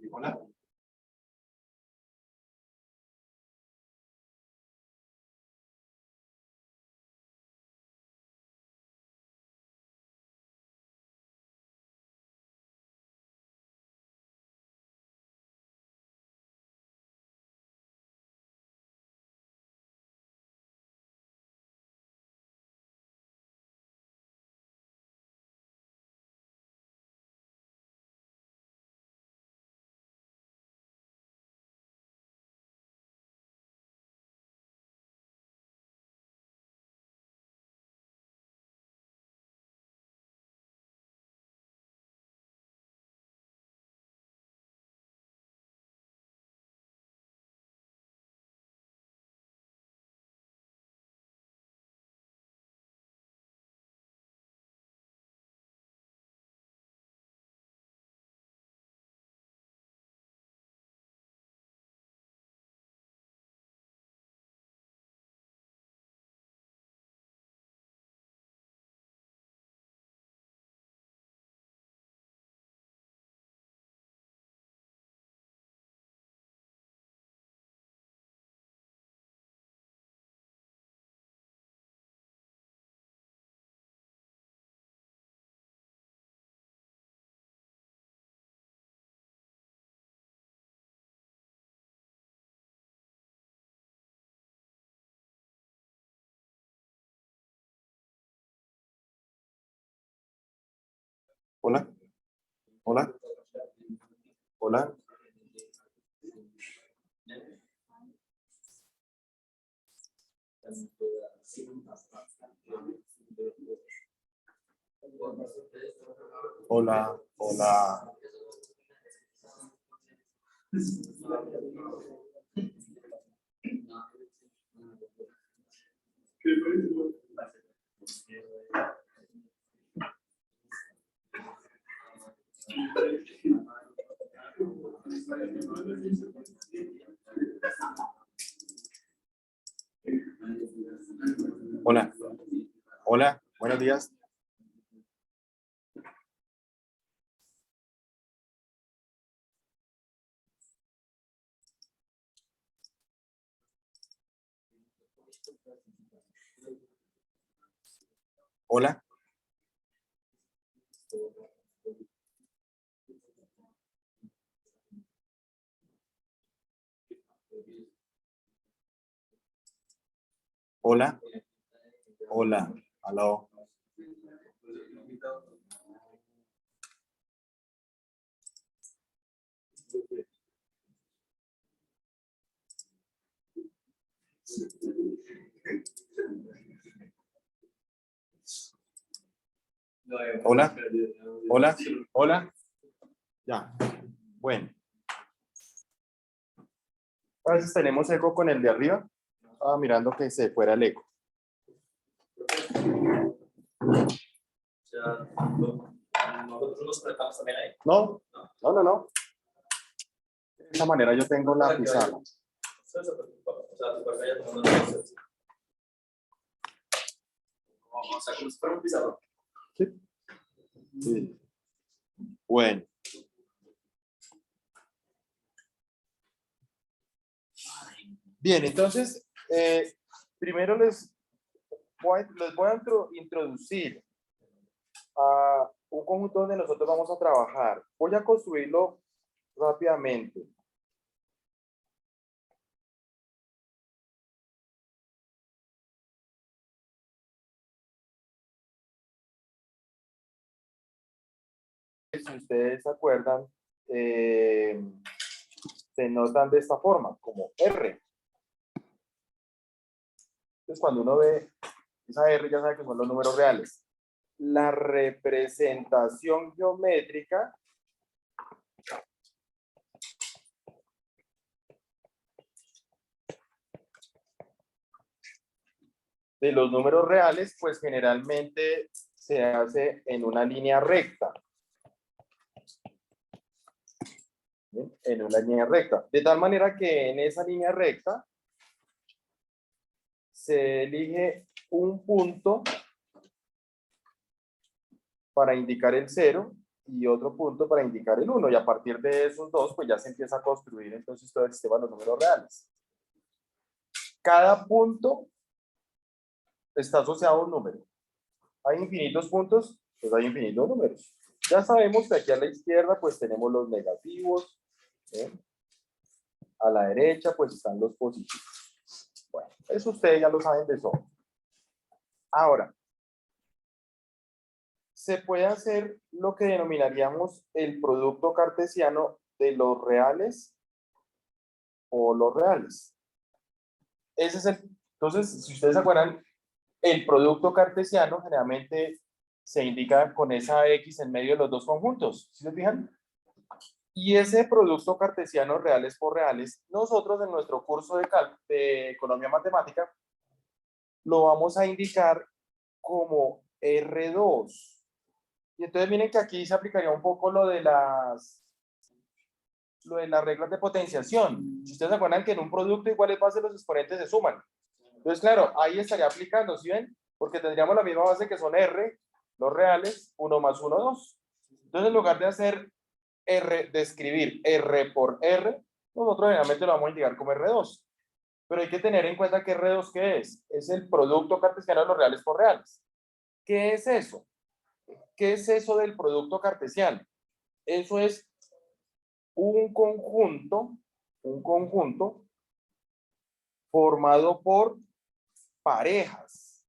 Hola. Hola. Hola. Hola. Hola. Hola. Hola. Hola. Buenos días. Hola. Hola. Hola. Aló. Hola. Hola. Hola. Ya. Bueno. A veces tenemos eco con el de arriba. Estaba mirando que se fuera el eco. ¿Nosotros nos conectamos también ahí? No. De esa manera yo tengo la pizarra. O sea, tu pantalla tomando notas. O sea, como si fuera un pizarrón. Sí. Bueno. Bien, entonces, primero les voy a introducir a un conjunto donde nosotros vamos a trabajar. Voy a construirlo rápidamente. Si ustedes se acuerdan, se notan de esta forma, como R. Entonces, cuando uno ve esa R, ya sabe que son los números reales. La representación geométrica de los números reales, pues generalmente se hace en una línea recta. ¿Bien? En una línea recta. De tal manera que en esa línea recta se elige un punto para indicar el 0 y otro punto para indicar el 1. Y a partir de esos dos, pues ya se empieza a construir entonces todo el sistema de los números reales. Cada punto está asociado a un número. Hay infinitos puntos, pues hay infinitos números. Ya sabemos que aquí a la izquierda pues tenemos los negativos, ¿eh? A la derecha pues están los positivos. Bueno, eso ustedes ya lo saben de sobra. Ahora, se puede hacer lo que denominaríamos el producto cartesiano de los reales o los reales. Ese es entonces, si ustedes se acuerdan, el producto cartesiano generalmente se indica con esa X en medio de los dos conjuntos. ¿Sí se fijan? Y ese producto cartesiano reales por reales, nosotros en nuestro curso de economía matemática lo vamos a indicar como R2. Y entonces miren que aquí se aplicaría un poco lo de las reglas de potenciación. Si ustedes se acuerdan que en un producto iguales bases los exponentes se suman. Entonces, claro, ahí estaría aplicando, ¿sí ven? Porque tendríamos la misma base que son R, los reales, 1 más 1, 2. Entonces, en lugar de hacer R, de escribir R por R, nosotros generalmente lo vamos a indicar como R2. Pero hay que tener en cuenta que R2, ¿qué es? Es el producto cartesiano de los reales por reales. ¿Qué es eso? ¿Qué es eso del producto cartesiano? Eso es un conjunto formado por parejas.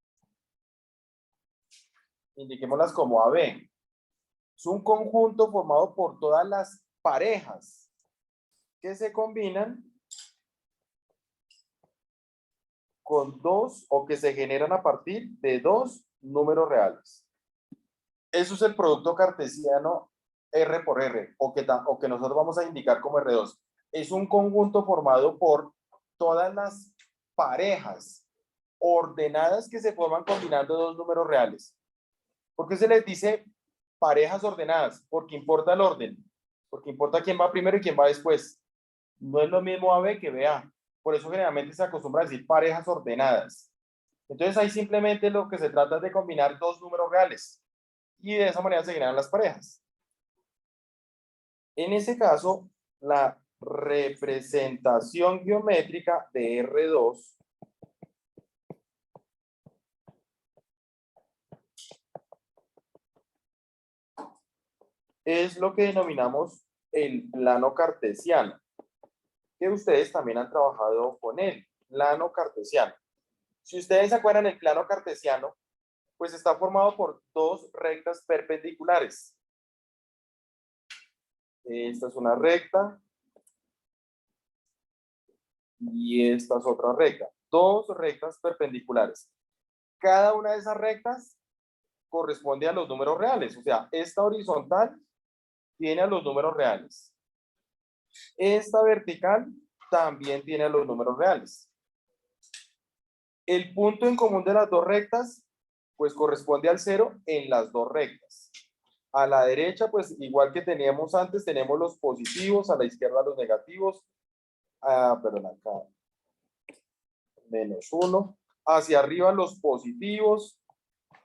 Indiquémoslas como AB. Es un conjunto formado por todas las parejas que se combinan con dos o que se generan a partir de dos números reales. Eso es el producto cartesiano R por R, o que nosotros vamos a indicar como R2. Es un conjunto formado por todas las parejas ordenadas que se forman combinando dos números reales. ¿Por qué se les dice parejas ordenadas? Porque importa el orden, porque importa quién va primero y quién va después. No es lo mismo AB que BA. Por eso generalmente se acostumbra a decir parejas ordenadas. Entonces ahí simplemente lo que se trata es de combinar dos números reales. Y de esa manera se generan las parejas. En ese caso, la representación geométrica de R2 es lo que denominamos el plano cartesiano, que ustedes también han trabajado con él, plano cartesiano. Si ustedes se acuerdan, el plano cartesiano, pues está formado por dos rectas perpendiculares. Esta es una recta y esta es otra recta. Dos rectas perpendiculares. Cada una de esas rectas corresponde a los números reales. O sea, esta horizontal tiene a los números reales. Esta vertical también tiene a los números reales. El punto en común de las dos rectas, pues corresponde al 0 en las dos rectas. A la derecha, pues igual que teníamos antes, tenemos los positivos, a la izquierda los negativos. Perdón, acá. -1. Hacia arriba los positivos,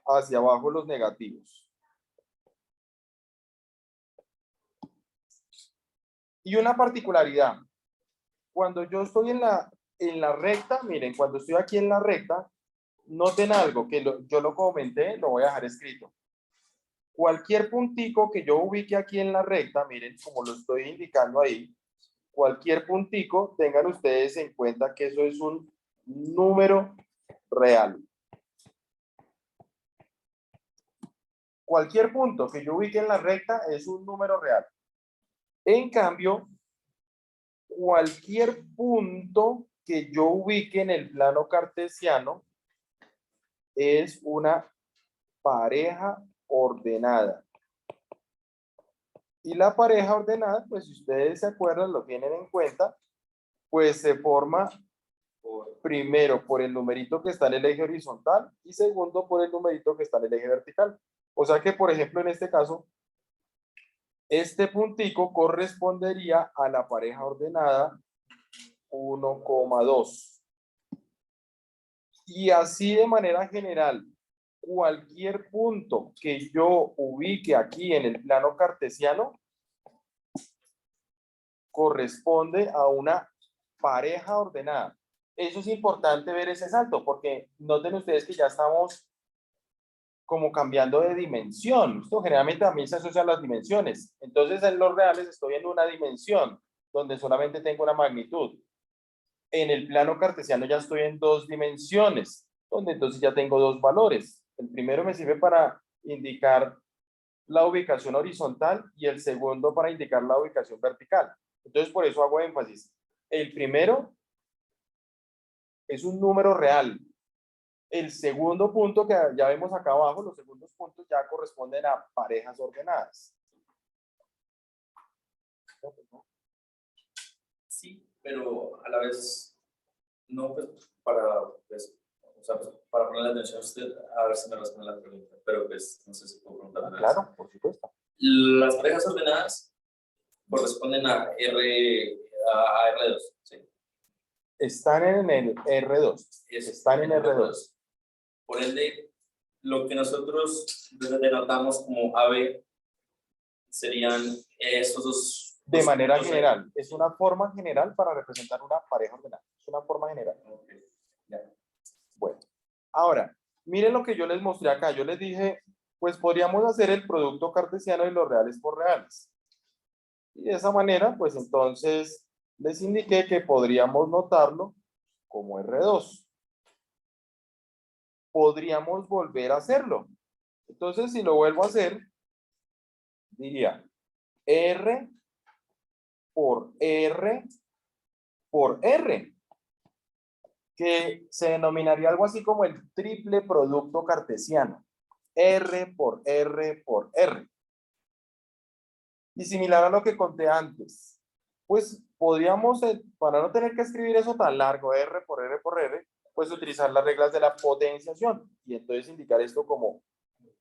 hacia abajo los negativos. Y una particularidad. Cuando yo estoy en la recta, miren, cuando estoy aquí en la recta, noten algo que yo lo comenté, lo voy a dejar escrito. Cualquier puntico que yo ubique aquí en la recta, miren, como lo estoy indicando ahí, cualquier puntico, tengan ustedes en cuenta que eso es un número real. Cualquier punto que yo ubique en la recta es un número real. En cambio, cualquier punto que yo ubique en el plano cartesiano es una pareja ordenada. Y la pareja ordenada, pues si ustedes se acuerdan, lo tienen en cuenta, pues se forma primero por el numerito que está en el eje horizontal y segundo por el numerito que está en el eje vertical. O sea que, por ejemplo, en este caso, este puntico correspondería a la pareja ordenada 1,2. Y así de manera general, cualquier punto que yo ubique aquí en el plano cartesiano corresponde a una pareja ordenada. Eso es importante ver ese salto, porque noten ustedes que ya estamos como cambiando de dimensión. Esto generalmente también se asocia a las dimensiones. Entonces, en los reales estoy en una dimensión donde solamente tengo una magnitud. En el plano cartesiano ya estoy en dos dimensiones, donde entonces ya tengo dos valores. El primero me sirve para indicar la ubicación horizontal y el segundo para indicar la ubicación vertical. Entonces, por eso hago énfasis. El primero es un número real. El segundo punto que ya vemos acá abajo, los segundos puntos ya corresponden a parejas ordenadas. Sí, pero a la vez no, pues, pues, o sea, pues, para ponerle atención a usted, a ver si me responde la pregunta, pero pues no sé si puedo preguntarle. Claro, por supuesto. Las parejas ordenadas corresponden a R2, ¿sí? Están en el R2. Están en R2. Por ende, lo que nosotros denotamos como AB serían esos dos. De manera puntos. general. Es una forma general para representar una pareja ordenada. Es una forma general. Okay. Ya. Bueno, ahora, miren lo que yo les mostré acá. Yo les dije, pues podríamos hacer el producto cartesiano y los reales por reales. Y de esa manera, pues entonces les indiqué que podríamos notarlo como R2. Podríamos volver a hacerlo. Entonces, si lo vuelvo a hacer, diría R por R por R, que se denominaría algo así como el triple producto cartesiano. R por R por R. Y similar a lo que conté antes, pues podríamos, para no tener que escribir eso tan largo, R por R por R, pues utilizar las reglas de la potenciación y entonces indicar esto como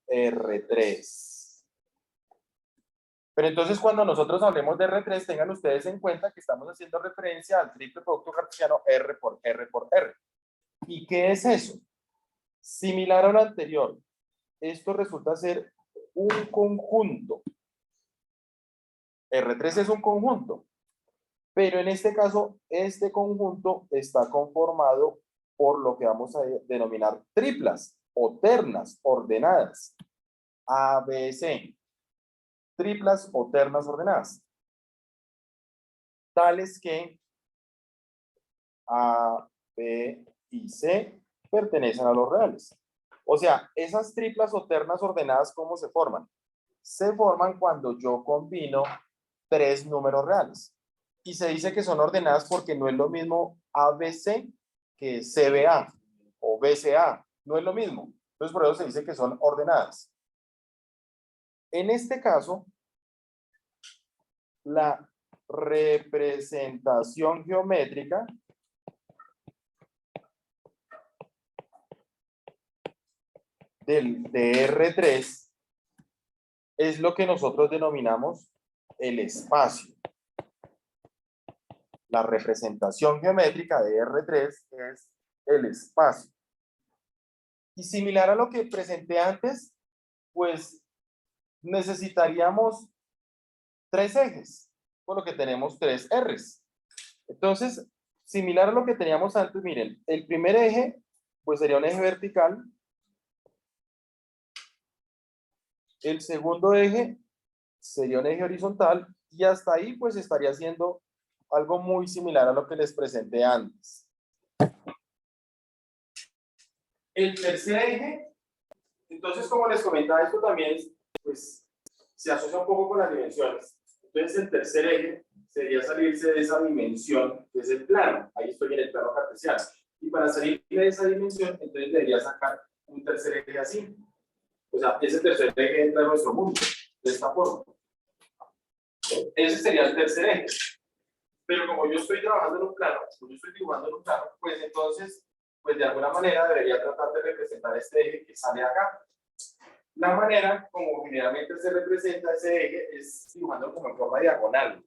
R3. Pero entonces cuando nosotros hablemos de R3, tengan ustedes en cuenta que estamos haciendo referencia al triple producto cartesiano R por R por R. ¿Y qué es eso? Similar a lo anterior, esto resulta ser un conjunto. R3 es un conjunto, pero en este caso, este conjunto está conformado por lo que vamos a denominar triplas o ternas ordenadas. A, B, C. Triplas o ternas ordenadas. Tales que A, B y C pertenecen a los reales. O sea, esas triplas o ternas ordenadas, ¿cómo se forman? Se forman cuando yo combino tres números reales. Y se dice que son ordenadas porque no es lo mismo ABC que CBA o BCA. No es lo mismo. Entonces, por eso se dice que son ordenadas. En este caso, la representación geométrica de R3 es lo que nosotros denominamos el espacio. La representación geométrica de R3 es el espacio. Y similar a lo que presenté antes, pues necesitaríamos tres ejes, por lo que tenemos tres R's. Entonces, similar a lo que teníamos antes, miren, el primer eje, pues sería un eje vertical. El segundo eje sería un eje horizontal y hasta ahí pues estaría haciendo algo muy similar a lo que les presenté antes. El tercer eje, entonces como les comentaba, esto también pues se asocia un poco con las dimensiones. Entonces el tercer eje sería salirse de esa dimensión que es el plano. Ahí estoy en el plano cartesiano. Y para salir de esa dimensión, entonces debería sacar un tercer eje así. O sea, ese tercer eje entra en nuestro mundo, de esta forma. Ese sería el tercer eje. Pero como yo estoy trabajando en un plano, como yo estoy dibujando en un plano, pues entonces, pues de alguna manera debería tratar de representar este eje que sale acá. La manera como generalmente se representa ese eje es dibujando como en forma diagonal.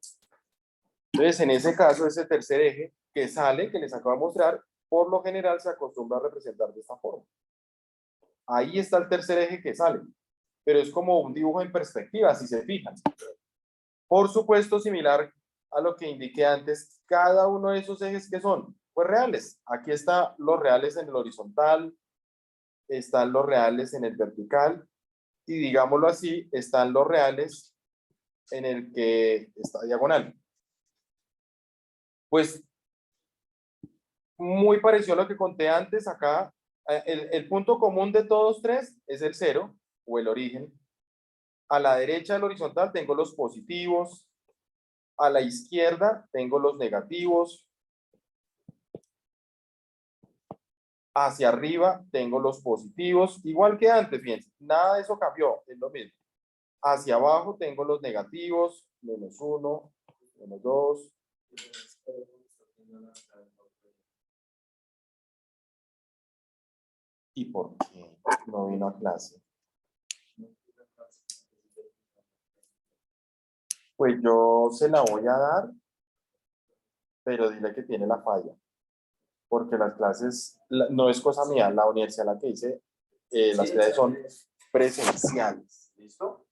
Entonces, en ese caso, ese tercer eje que sale, que les acabo de mostrar, por lo general se acostumbra a representar de esta forma. Ahí está el tercer eje que sale, pero es como un dibujo en perspectiva, si se fijan. Por supuesto, similar a lo que indiqué antes, cada uno de esos ejes que son, pues reales. Aquí están los reales en el horizontal, están los reales en el vertical, y digámoslo así, están los reales en el que está diagonal. Pues muy parecido a lo que conté antes, acá el punto común de todos tres es el cero o el origen. A la derecha del horizontal tengo los positivos, a la izquierda tengo los negativos, hacia arriba tengo los positivos, igual que antes, fíjense, nada de eso cambió, es lo mismo. Hacia abajo tengo los negativos, -1, -2. ¿Y por qué no vino a clase? Pues yo se la voy a dar, pero dile que tiene la falla. Porque las clases, no es cosa mía, la universidad a la que hice, las clases son presenciales. ¿Listo?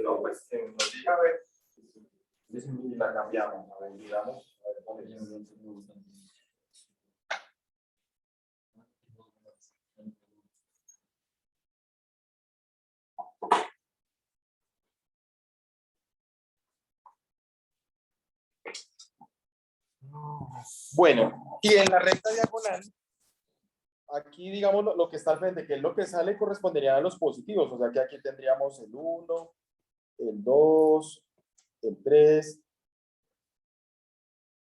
No, pues que nos diga a ver y la cambiamos. A ver, digamos, a ver, ¿cómo es? Bueno, y en la recta diagonal, aquí digamos lo que está al frente, que es lo que sale, correspondería a los positivos. O sea que aquí tendríamos el 1, el 2, el 3.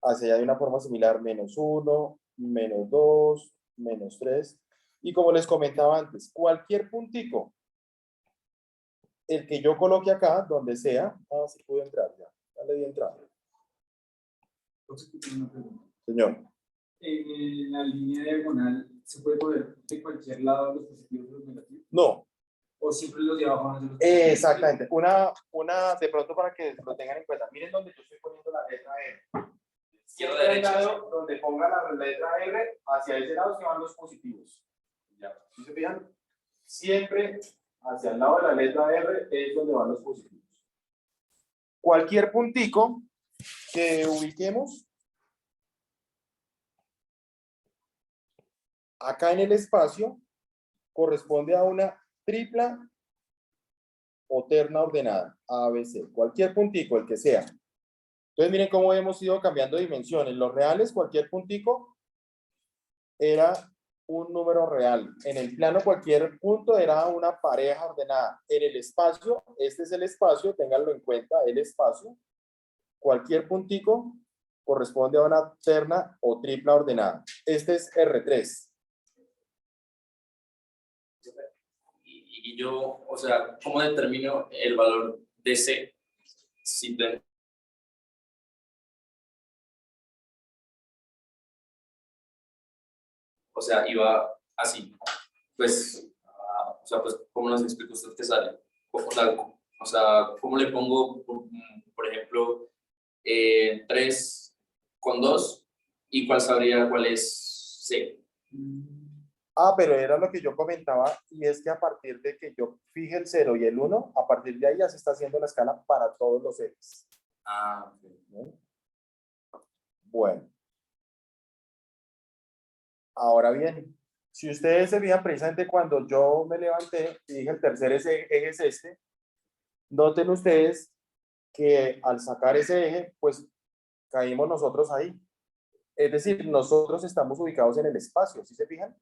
Hacia allá de una forma similar, -1, -2, -3. Y como les comentaba antes, cualquier puntico, el que yo coloque acá, donde sea, si puedo entrar ya, ya le di entrada. Señor. En la línea diagonal, ¿se puede poner de cualquier lado los positivos y los negativos? No. ¿O siempre los de abajo van a ser los Exactamente. Una, de pronto para que lo tengan en cuenta. Miren donde yo estoy poniendo la letra R. Siempre al lado donde ponga la letra R, hacia ese lado se van los positivos. ¿Ya? ¿Sí se fijan? Siempre hacia el lado de la letra R es donde van los positivos. Cualquier puntico que ubiquemos acá en el espacio corresponde a una tripla o terna ordenada, A, B, C. Cualquier puntico, el que sea. Entonces miren cómo hemos ido cambiando dimensiones. Los reales, cualquier puntico era un número real. En el plano, cualquier punto era una pareja ordenada. En el espacio, este es el espacio, ténganlo en cuenta, el espacio. Cualquier puntico corresponde a una terna o tripla ordenada. Este es R3. Y yo, o sea, ¿cómo determino el valor de C? Si te... O sea, iba así. Pues, o sea, pues, ¿cómo nos explica usted que sale? O sea, ¿cómo le pongo, por ejemplo, 3 con 2? ¿Y cuál sabría cuál es C? Pero era lo que yo comentaba, y es que a partir de que yo fije el 0 y el 1, a partir de ahí ya se está haciendo la escala para todos los ejes. Ah, ok. Bueno. Ahora bien, si ustedes se fijan precisamente cuando yo me levanté y dije el tercer eje es este, noten ustedes que al sacar ese eje, pues caímos nosotros ahí. Es decir, nosotros estamos ubicados en el espacio, ¿sí se fijan?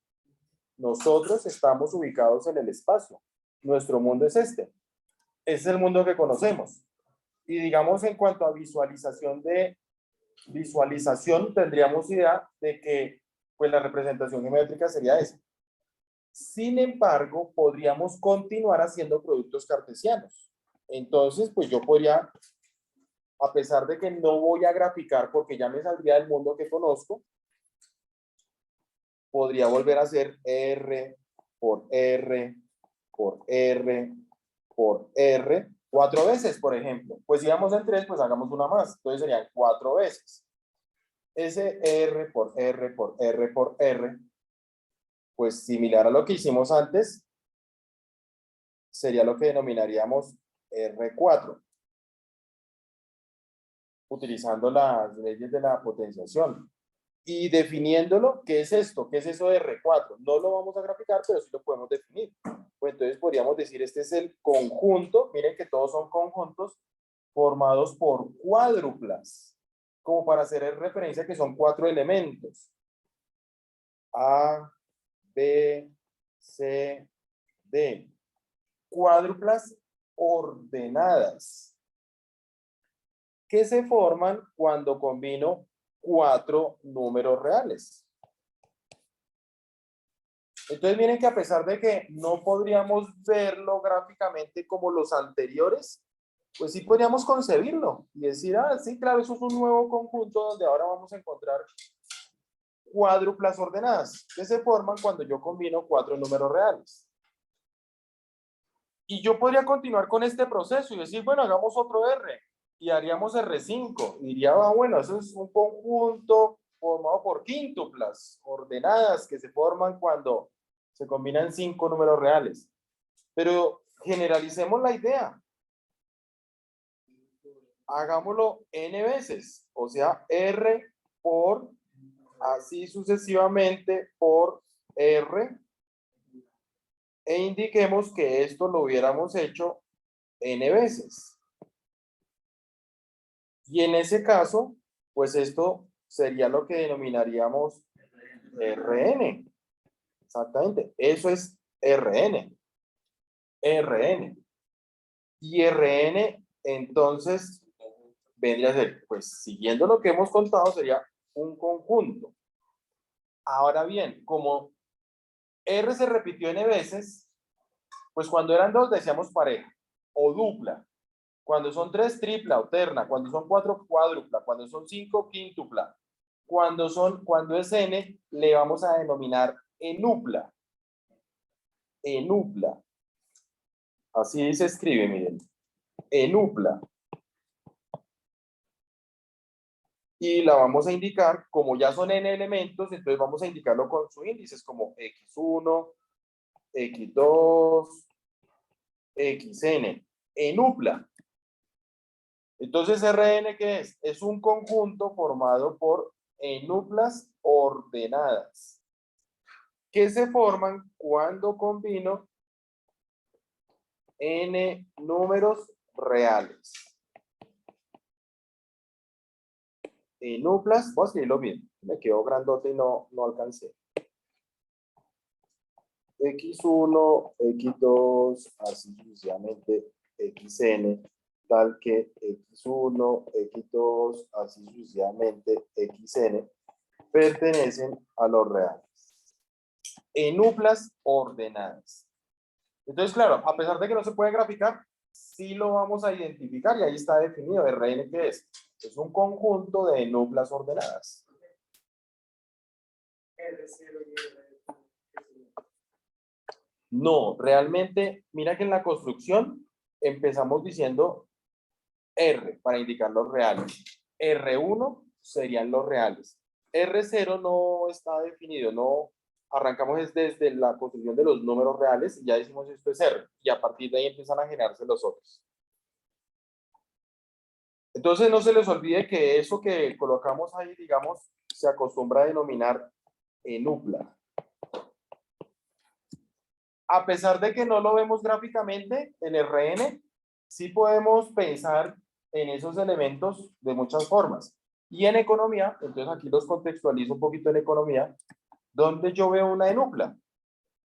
Nosotros estamos ubicados en el espacio. Nuestro mundo es este. Ese es el mundo que conocemos. Y digamos, en cuanto a visualización, tendríamos idea de que pues la representación geométrica sería esa. Sin embargo, podríamos continuar haciendo productos cartesianos. Entonces, pues yo podría, a pesar de que no voy a graficar porque ya me saldría del mundo que conozco, podría volver a hacer R por R por R por R 4 veces, por ejemplo. Pues si vamos en 3, pues hagamos una más. Entonces serían 4 veces. Ese R por R por R por R, pues similar a lo que hicimos antes, sería lo que denominaríamos R4, utilizando las leyes de la potenciación. Y definiéndolo, ¿qué es esto? ¿Qué es eso de R4? No lo vamos a graficar, pero sí lo podemos definir. Pues entonces podríamos decir, este es el conjunto, miren que todos son conjuntos formados por cuádruplas, como para hacer referencia que son 4 elementos. A, B, C, D. Cuádruplas ordenadas, que se forman cuando combino 4 números reales. Entonces miren que a pesar de que no podríamos verlo gráficamente como los anteriores, pues sí podríamos concebirlo y decir, ah, sí, claro, eso es un nuevo conjunto donde ahora vamos a encontrar cuádruplas ordenadas, que se forman cuando yo combino 4 números reales. Y yo podría continuar con este proceso y decir, bueno, hagamos otro R y haríamos R5. Y diría, ah, bueno, eso es un conjunto formado por quíntuplas ordenadas que se forman cuando se combinan 5 números reales. Pero generalicemos la idea. Hagámoslo n veces, o sea, R por, así sucesivamente, por R, e indiquemos que esto lo hubiéramos hecho n veces. Y en ese caso, pues esto sería lo que denominaríamos Rn. Exactamente, eso es Rn. Rn. Y Rn, entonces, vendría a ser, pues siguiendo lo que hemos contado, sería un conjunto. Ahora bien, como R se repitió n veces, pues cuando eran 2 decíamos pareja o dupla. Cuando son 3, tripla o terna. Cuando son 4, cuádrupla. Cuando son 5, quíntupla. Cuando es n, le vamos a denominar enupla. Enupla. Así se escribe, miren. Enupla. Y la vamos a indicar, como ya son n elementos, entonces vamos a indicarlo con sus índices, como x1, x2, xn. Enupla. Entonces, Rn, ¿qué es? Es un conjunto formado por enuplas ordenadas, que se forman cuando combino n números reales. Enuplas, voy a escribirlo bien, me quedó grandote y no alcancé. x1, x2, así sucesivamente, xn, tal que x1, x2, así sucesivamente, xn, pertenecen a los reales. Enuplas ordenadas. Entonces, claro, a pesar de que no se puede graficar, sí lo vamos a identificar y ahí está definido. Rn, ¿qué es? Es un conjunto de enuplas ordenadas. No, realmente, mira que en la construcción empezamos diciendo R para indicar los reales. R1 serían los reales. R0 no está definido, no arrancamos desde la construcción de los números reales y ya decimos esto es R y a partir de ahí empiezan a generarse los otros. Entonces no se les olvide que eso que colocamos ahí, digamos, se acostumbra a denominar enupla. A pesar de que no lo vemos gráficamente en RN, sí podemos pensar en esos elementos de muchas formas. Y en economía, entonces aquí los contextualizo un poquito en economía, donde yo veo una enupla.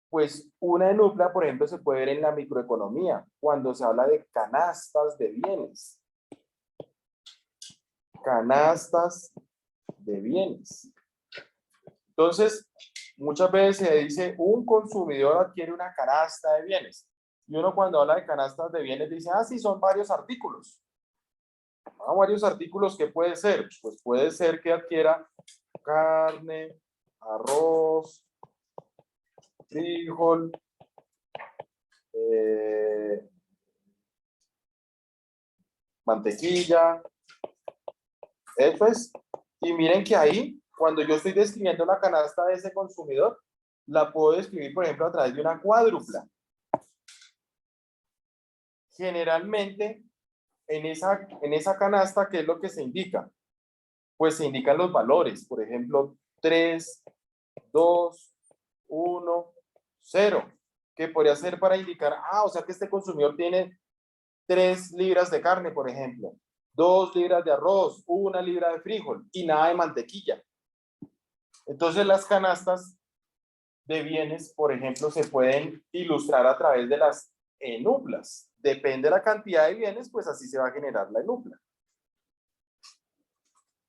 Pues una enupla, por ejemplo, se puede ver en la microeconomía, cuando se habla de canastas de bienes. Canastas de bienes. Entonces, muchas veces se dice, un consumidor adquiere una canasta de bienes. Y uno cuando habla de canastas de bienes dice, ah, sí, son varios artículos. Ah, varios artículos, ¿qué puede ser? Pues puede ser que adquiera carne, arroz, frijol, mantequilla. Eso es. Y miren que ahí, cuando yo estoy describiendo la canasta de ese consumidor, la puedo describir, por ejemplo, a través de una cuádrupla. Generalmente, en esa canasta, ¿qué es lo que se indica? Pues se indican los valores, por ejemplo, 3, 2, 1, 0, que podría ser para indicar, o sea que este consumidor tiene 3 libras de carne, por ejemplo, 2 libras de arroz, 1 libra de frijol y nada de mantequilla. Entonces las canastas de bienes, por ejemplo, se pueden ilustrar a través de las enuplas. Depende de la cantidad de bienes, pues así se va a generar la enupla.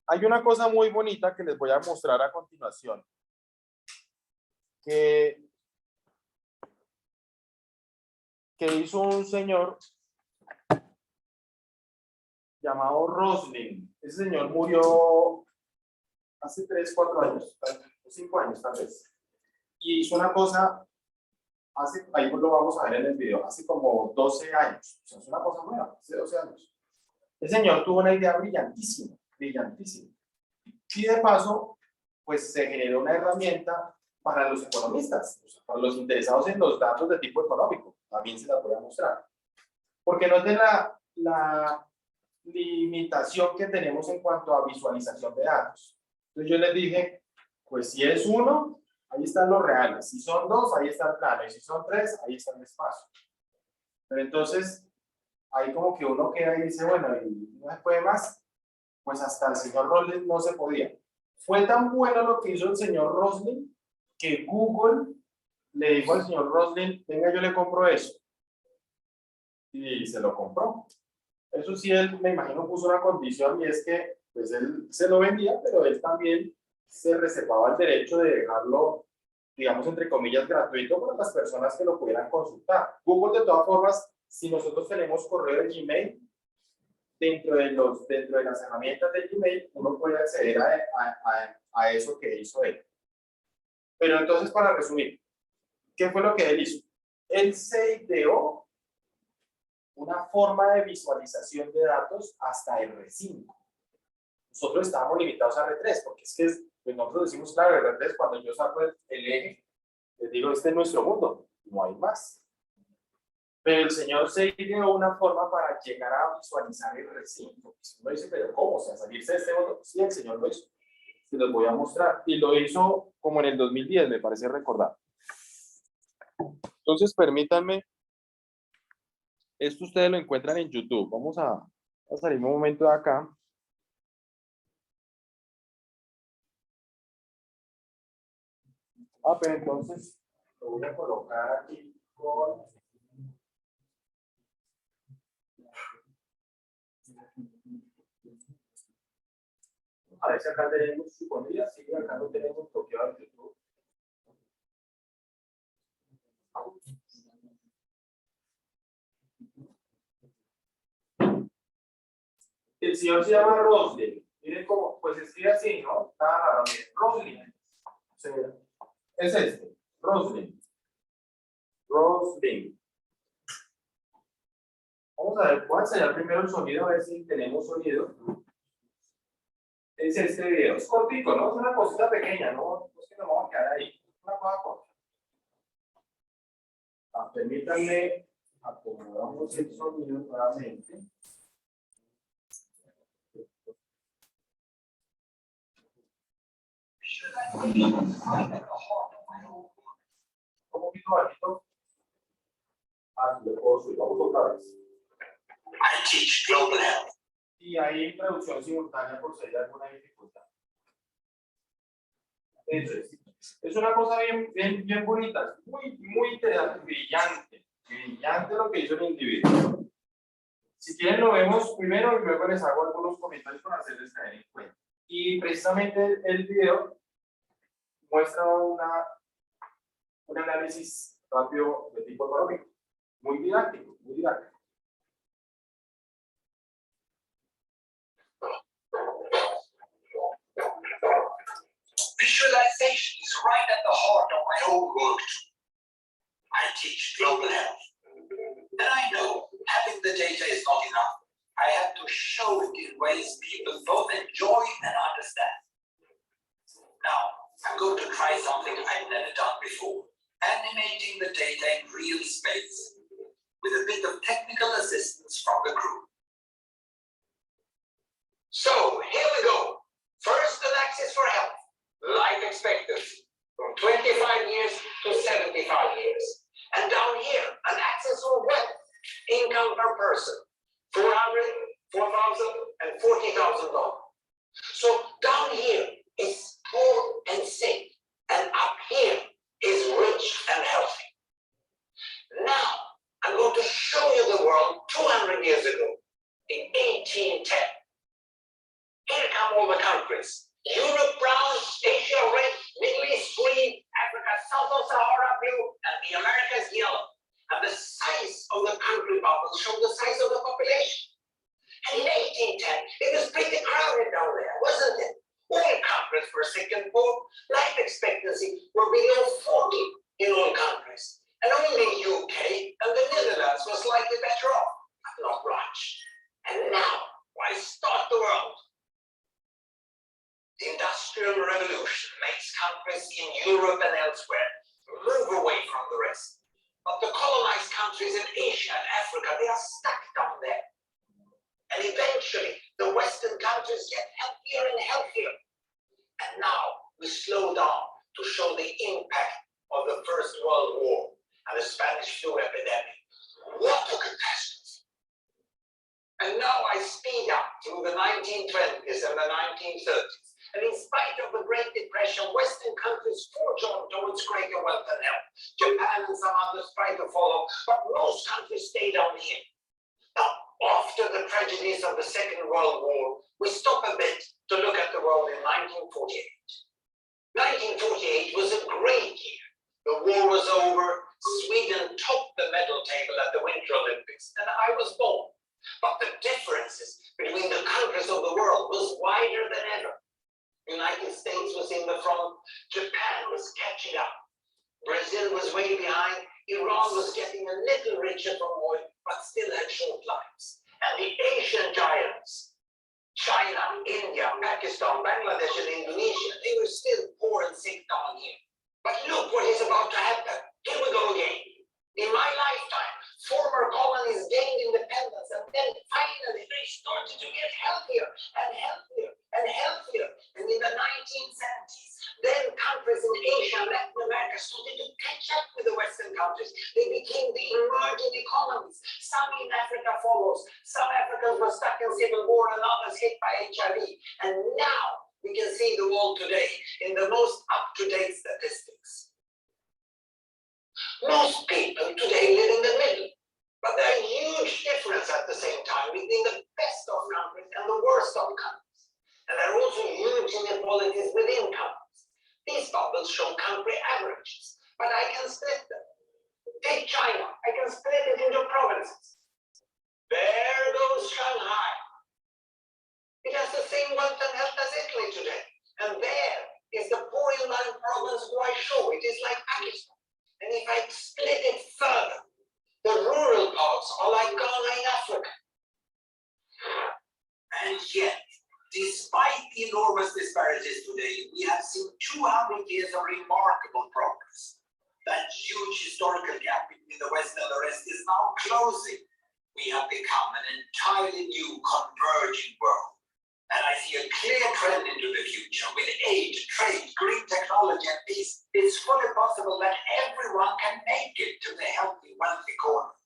Hay una cosa muy bonita que les voy a mostrar a continuación, que hizo un señor llamado Roslin. Ese señor murió hace 3, 4 años, 5 años tal vez. Y hizo una cosa, ahí lo vamos a ver en el video, hace como 12 años. O sea, es una cosa nueva, hace 12 años. El señor tuvo una idea brillantísima, brillantísima. Y de paso, pues se generó una herramienta para los economistas, o sea, para los interesados en los datos de tipo económico. También se la voy a mostrar. Porque no es de la limitación que tenemos en cuanto a visualización de datos. Entonces yo les dije, pues si es 1, ahí están los reales. Si son 2, ahí está el plano. Y si son 3, ahí está el espacio. Pero entonces, ahí como que uno queda y dice, bueno, ¿y no se puede más? Pues hasta el señor Roslin no se podía. Fue tan bueno lo que hizo el señor Roslin que Google le dijo al señor Roslin, venga, yo le compro eso. Y se lo compró. Eso sí, él, me imagino, puso una condición y es que pues él se lo vendía, pero él también se reservaba el derecho de dejarlo, digamos, entre comillas, gratuito para las personas que lo pudieran consultar. Google, de todas formas, si nosotros tenemos correo de Gmail, dentro de las herramientas de Gmail, uno puede acceder a eso que hizo él. Pero entonces, para resumir, ¿qué fue lo que él hizo? Él se ideó una forma de visualización de datos hasta R5. Nosotros estábamos limitados a R3, porque es que pues nosotros decimos, claro, R3, cuando yo saco el eje, les digo, este es nuestro mundo, no hay más. Pero el señor se ideó una forma para llegar a visualizar R5. Uno dice, pero ¿cómo? O sea, salirse de este mundo. Sí, el señor lo hizo. Se los voy a mostrar. Y lo hizo como en el 2010, me parece recordar. Entonces, permítanme. Esto ustedes lo encuentran en YouTube. Vamos a salir un momento de acá. Pero entonces lo voy a colocar aquí con... A ver si acá tenemos su comida. Sí, acá no tenemos bloqueado el YouTube. El señor se llama Roslin. Miren cómo, pues escribe así, ¿no? Nada raro, miren. Roslin. O sea, es este. Roslin. Roslin. Vamos a ver, voy a enseñar primero el sonido, a ver si tenemos sonido. Es este video. Es cortico, ¿no? Es una cosita pequeña, ¿no? No es que nos vamos a quedar ahí. Una cosa corta. Permítanme acomodamos el sonido nuevamente. Un poquito bajito. Ah, le puedo subir. Vamos otra vez. I teach global health. Y hay traducción simultánea por si hay alguna dificultad. Es una cosa bien bonita, muy interesante, brillante lo que hizo el individuo. Si quieren lo vemos primero y luego les hago algunos comentarios para hacerles caer en cuenta. Y precisamente el video muestra un análisis rápido de tipo económico, muy didáctico, muy didáctico. Visualization is right at the heart of my own work. I teach global health. And I know having the data is not enough. I have to show it in ways people both enjoy and understand. Now, I'm going to try something I've never done before. Animating the data in real space with a bit of technical assistance from the crew. So, here we go. First, an axis for health. Life expectancy from 25 years to 75 years. And down here, an axis for wealth, income per person, $400,000, $4,000, and $40,000. So down here is poor and sick, and up here is rich and healthy. Now, I'm going to show you the world 200 years ago, in 1810. Here come all the countries. Europe brown, Asia red, Middle East green, Africa south of Sahara blue, and the Americas yellow. And the size of the country bubbles show the size of the population. And in 1810, it was pretty crowded down there, wasn't it? All countries were sick and poor. Life expectancy were below 40 in all countries. And only UK and the Netherlands were slightly better off, but not much. And now, why start the world? The Industrial Revolution makes countries in Europe and elsewhere move away from the rest. But the colonized countries in Asia and Africa, they are stuck down there. And eventually, the Western countries get healthier and healthier. And now, we slow down to show the impact of the First World War and the Spanish flu epidemic. What a catastrophe! And now I speed up through the 1920s and the 1930s. And in spite of the Great Depression, Western countries forge on towards greater wealth and health. Japan and some others try to follow, but most countries stay down here. Now, after the tragedies of the Second World War, we stop a bit to look at the world in 1948. 1948 was a great year. The war was over, Sweden topped the medal table at the Winter Olympics, and I was born. But the differences between the countries of the world was wider than ever. United States was in the front, Japan was catching up, Brazil was way behind, Iran was getting a little richer from oil, but still had short lives. And the Asian giants, China, India, Pakistan, Bangladesh, and Indonesia, they were still poor and sick down here. But look what is about to happen. Here we go again. In my lifetime, former colonies gained independence, and then finally they started to get healthier and healthier and healthier. And in the 1970s, then countries in Asia and Latin America started to catch up with the Western countries. They became the emerging economies. Some in Africa follows. Some Africans were stuck in civil war and others hit by HIV. And now we can see the world today in the most up-to-date statistics. Most people today live in the middle, but there are huge differences at the same time between the best of countries and the worst of countries. And there are also huge inequalities within countries. These bubbles show country averages, but I can split them. Take China, I can split it into provinces. There goes Shanghai. It has the same wealth and health as Italy today. And there is the poor inland province Guizhou. It is like Pakistan. And if I split it further, the rural parts are like Ghana in Africa. And yet, despite the enormous disparities today, we have seen 200 years of remarkable progress. That huge historical gap between the West and the rest is now closing. We have become an entirely new converging world. And I see a clear trend into the future. With aid, trade, green technology, and peace, it's fully possible that everyone can make it to the healthy, wealthy corner.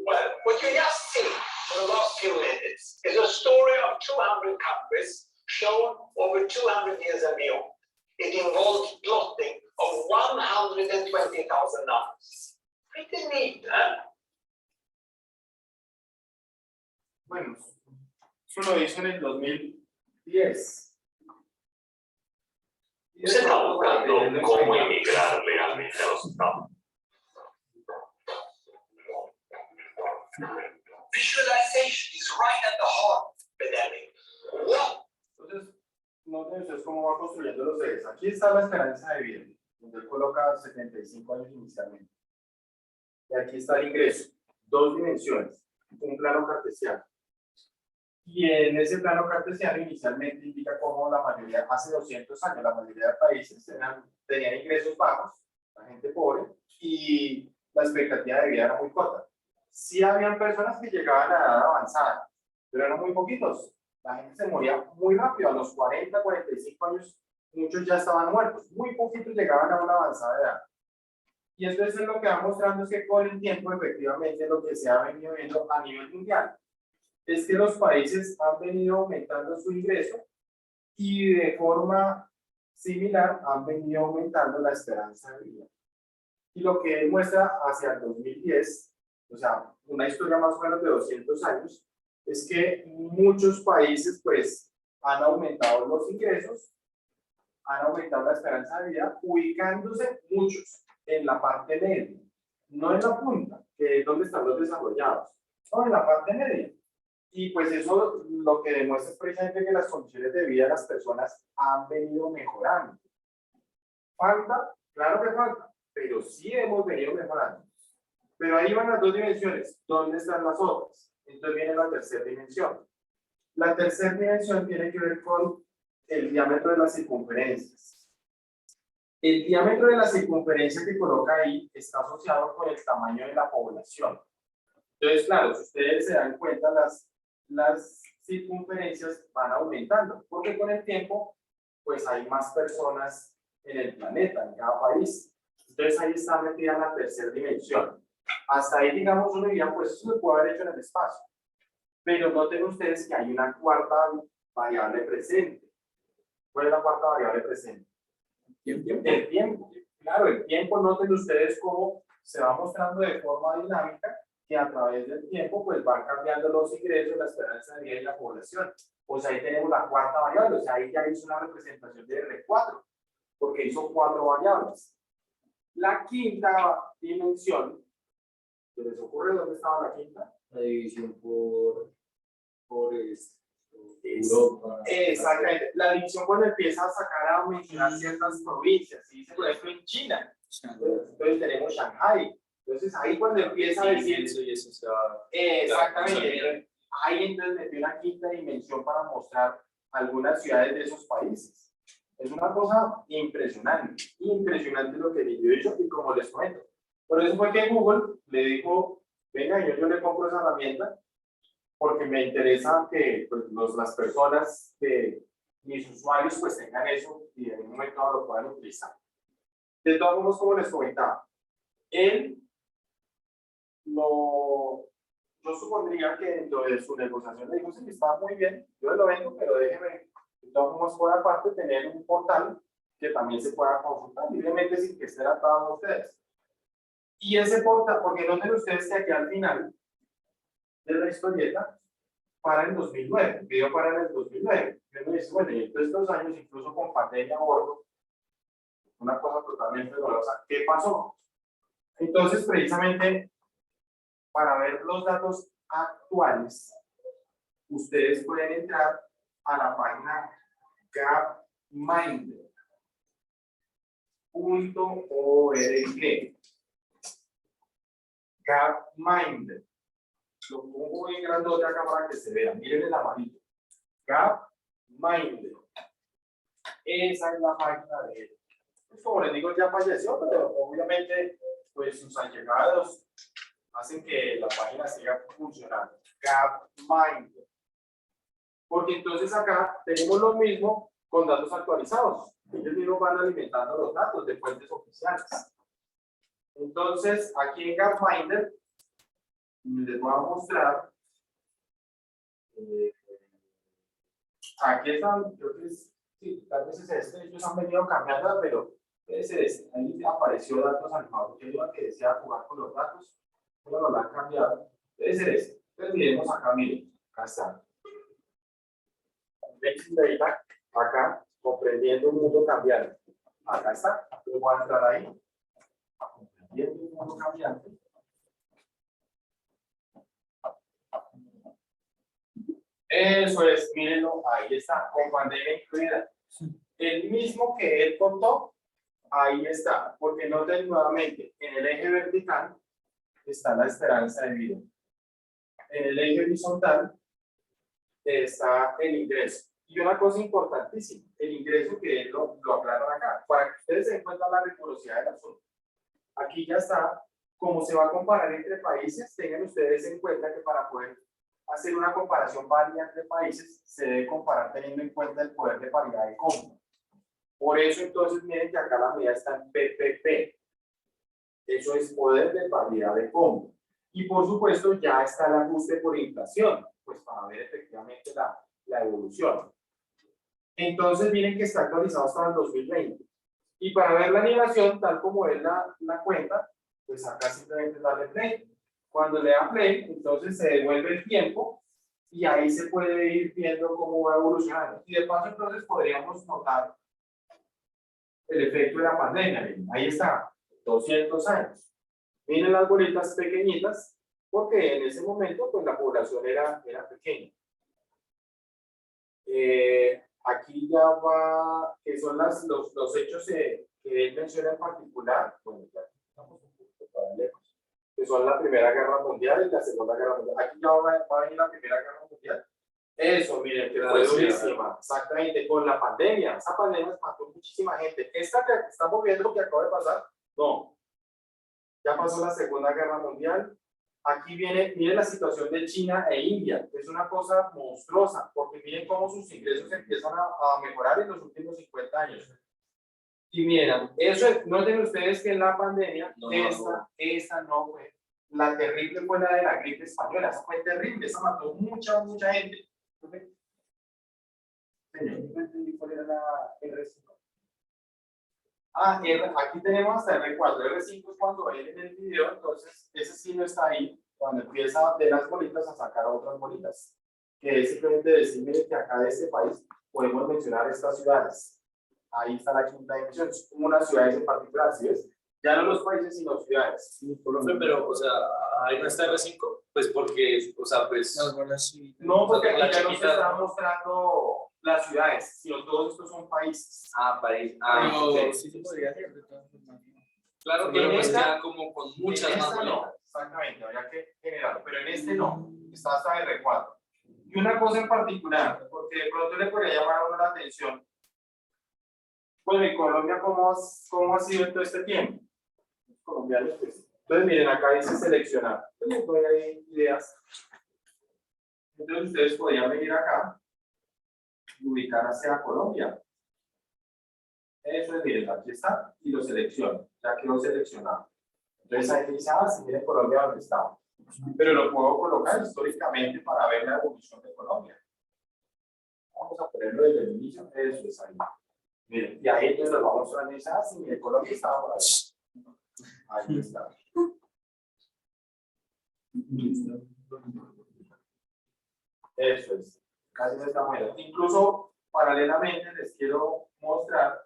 Well, what you just seen for the last few minutes is a story of 200 countries shown over 200 years and beyond. It involves plotting of 120,000 numbers. Pretty neat, huh? Bueno, eso lo hizo en el 2010. Se está buscando cómo emigrar legalmente a los Estados Unidos. Visualization is right at the heart of the epidemic. What? Entonces, noten ustedes cómo va construyendo los ejes. Aquí está la esperanza de vida, donde él coloca 75 años inicialmente. Y aquí está el ingreso, 2 dimensiones, un plano cartesiano. Y en ese plano cartesiano inicialmente indica cómo la mayoría, hace 200 años, la mayoría de países tenían ingresos bajos, la gente pobre, y la expectativa de vida era muy corta. Sí habían personas que llegaban a edad avanzada, pero eran muy poquitos. La gente se moría muy rápido, a los 40, 45 años, muchos ya estaban muertos, muy poquitos llegaban a una avanzada edad. Y entonces lo que va mostrando es que con el tiempo, efectivamente, lo que se ha venido viendo a nivel mundial es que los países han venido aumentando su ingreso y de forma similar han venido aumentando la esperanza de vida. Y lo que él muestra hacia el 2010, o sea, una historia más o menos de 200 años, es que muchos países pues han aumentado los ingresos, han aumentado la esperanza de vida, ubicándose muchos en la parte media, no en la punta, que es donde están los desarrollados, no en la parte media. Y pues eso lo que demuestra es precisamente que las condiciones de vida de las personas han venido mejorando. ¿Falta? Claro que falta, pero sí hemos venido mejorando. Pero ahí van las 2 dimensiones. ¿Dónde están las otras? Entonces viene la tercera dimensión. La tercera dimensión tiene que ver con el diámetro de las circunferencias. El diámetro de la circunferencia que coloca ahí está asociado con el tamaño de la población. Entonces, claro, si ustedes se dan cuenta, las circunferencias van aumentando, porque con el tiempo, pues hay más personas en el planeta, en cada país. Entonces ahí está metida la tercera dimensión. Hasta ahí, digamos, uno diría, pues eso se puede haber hecho en el espacio. Pero noten ustedes que hay una cuarta variable presente. ¿Cuál es la cuarta variable presente? El tiempo. Claro, el tiempo, noten ustedes cómo se va mostrando de forma dinámica que a través del tiempo pues van cambiando los ingresos, la esperanza de vida y la población. Pues ahí tenemos la cuarta variable, o sea, ahí ya hizo una representación de R4, porque hizo 4 variables. La quinta dimensión, ¿se les ocurre dónde estaba la quinta? La división por Europa. Exactamente, la división cuando empieza a sacar a mencionar ciertas provincias, ¿sí? Dice por ejemplo en China, entonces tenemos Shanghai. Entonces ahí cuando empieza a decir y eso se va. exactamente, ahí entonces metió una quinta dimensión para mostrar algunas ciudades de esos países. Es una cosa impresionante lo que yo he hecho y como les comento. Por eso fue que Google le dijo, venga, yo le compro esa herramienta porque me interesa que pues, las personas, que mis usuarios pues tengan eso y en un momento dado lo puedan utilizar. De todos modos, como les comentaba, yo supondría que dentro de su negociación le dijo, sí, está muy bien, yo lo vendo, pero déjeme, de todos modos, por aparte, tener un portal que también se pueda consultar libremente sin que estén atados a ustedes. Y ese portal, porque noten ustedes que aquí al final de la historieta, para el 2009, el video para el 2009. Y uno dice, bueno, y en todos estos años, incluso con pandemia a bordo, una cosa totalmente dolorosa, ¿qué pasó? Entonces, precisamente, para ver los datos actuales, ustedes pueden entrar a la página gapminder.org. Gapminder. Lo pongo bien grandote acá para que se vea. Miren el amarillo. Gapminder. Esa es la página de él. Pues como les digo, ya falleció, pero obviamente, pues sus allegados hacen que la página siga funcionando. Gapminder. Porque entonces acá tenemos lo mismo con datos actualizados. Ellos mismos van alimentando los datos de fuentes oficiales. Entonces, aquí en Gapminder, les voy a mostrar. Aquí están, creo que es, sí, tal vez es este. Ellos han venido cambiando, pero debe ser este. Ahí apareció datos animados. Yo iba que decía jugar con los datos, pero no lo han cambiado. Debe ser este. Entonces, miremos acá, miren. Acá está. Basic Data, acá, comprendiendo un mundo cambiante. Acá está. Yo voy a entrar ahí. Comprendiendo un mundo cambiante. Eso es, mírenlo, ahí está, con pandemia incluida. El mismo que él contó, ahí está, porque noten nuevamente, en el eje vertical está la esperanza de vida. En el eje horizontal está el ingreso. Y una cosa importantísima, el ingreso que él lo aclaran acá, para que ustedes se den cuenta de la rigurosidad del asunto. Aquí ya está, como se va a comparar entre países, tengan ustedes en cuenta que para poder hacer una comparación válida entre países, se debe comparar teniendo en cuenta el poder de paridad de compra. Por eso, entonces, miren que acá la medida está en PPP. Eso es poder de paridad de compra. Y por supuesto, ya está el ajuste por inflación, pues para ver efectivamente la evolución. Entonces, miren que está actualizado hasta el 2020. Y para ver la animación, tal como es la cuenta, pues acá simplemente darle play. Cuando le dan play, entonces se devuelve el tiempo y ahí se puede ir viendo cómo va evolucionando. Y de paso, entonces podríamos notar el efecto de la pandemia. Miren, ahí está, 200 años. Miren las bolitas pequeñitas, porque en ese momento pues la población era pequeña. Aquí ya va, que son los hechos que él menciona en particular, bueno, ya estamos un poquito para lejos, que son la Primera Guerra Mundial y la Segunda Guerra Mundial. Aquí ya va a venir la Primera Guerra Mundial. Eso, miren, que fue durísima, exactamente, con la pandemia. Esa pandemia mató muchísima gente. Esta que estamos viendo que acaba de pasar, no. Ya pasó la Segunda Guerra Mundial. Aquí viene, miren la situación de China e India. Es una cosa monstruosa, porque miren cómo sus ingresos empiezan a mejorar en los últimos 50 años. Y miren, eso es, noten ustedes que en la pandemia, esta no fue. La terrible fue la de la gripe española. Esa fue terrible, esa mató mucha gente. Señor, no entendí cuál era la R5. Aquí tenemos hasta R4. R5 es cuando ven en el video, entonces ese sí no está ahí. Cuando empieza de las bolitas a sacar otras bolitas. Que es simplemente decir, miren que acá de este país podemos mencionar estas ciudades. Ahí está la quinta dimensión, es como unas ciudades en particular, ¿sí ves? Ya no los países, sino ciudades. Pero, o sea, ahí no está R5, pues porque, o sea, pues... No, porque la aquí ya no se chiquita- están mostrando las ciudades, sino todos estos son países. país. Pero sí se podría hacer de todas formas. Claro, En pero pues esta- queda como con muchas en más esta no, bolitas. exactamente, habría que generarlo, pero en este no, está hasta R4. Y una cosa en particular, porque de pronto le podría llamar a uno la atención. Bueno, en Colombia, ¿cómo ha sido en todo este tiempo? Los colombianos, pues. Entonces, miren, acá dice seleccionar. Entonces, les doy ahí ideas. Entonces, ustedes podrían venir acá y ubicar hacia Colombia. Eso es, miren, aquí está, y lo selecciono. Ya quedó seleccionado. Entonces, ahí dice, sí, miren Colombia donde estaba. Pero lo puedo colocar históricamente para ver la evolución de Colombia. Vamos a ponerlo desde el inicio. Eso es ahí. Miren, y ahí entonces lo vamos a analizar. Sí, miren, Colombia estaba por ahí. Ahí está. Eso es. Casi de esta manera. Incluso, paralelamente, les quiero mostrar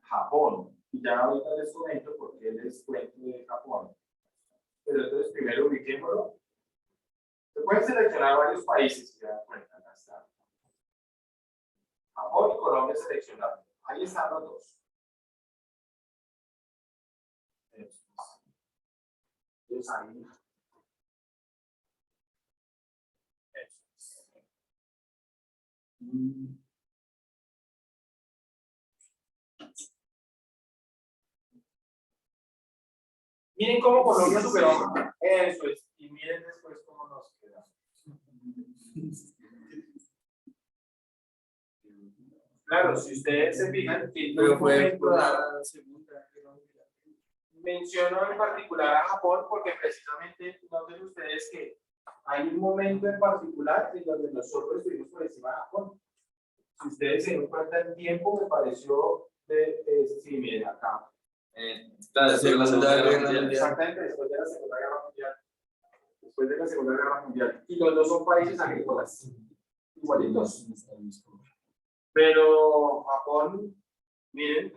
Japón. Y ya ahorita les comento porque les cuento de Japón. Pero entonces, primero ubiquémoslo. Se pueden seleccionar varios países, si se dan cuenta. Acá está. Japón y Colombia seleccionados. Ahí están los dos. Entonces ahí. Miren cómo Colombia superó. Eso es. Y miren después cómo nos queda. Claro, si ustedes se fijan, en Pero un fue momento por dado, la Segunda Guerra Mundial. menciono en particular a Japón porque precisamente noten ustedes que hay un momento en particular en donde nosotros estuvimos por encima de Japón. Si ustedes se dan cuenta el tiempo, me pareció sí, miren acá. Claro, después de la Segunda Guerra Mundial. Exactamente, después de la Segunda Guerra Mundial. Después de la Segunda Guerra Mundial. Y los dos son países agrícolas, igualitos. Pero Japón, miren,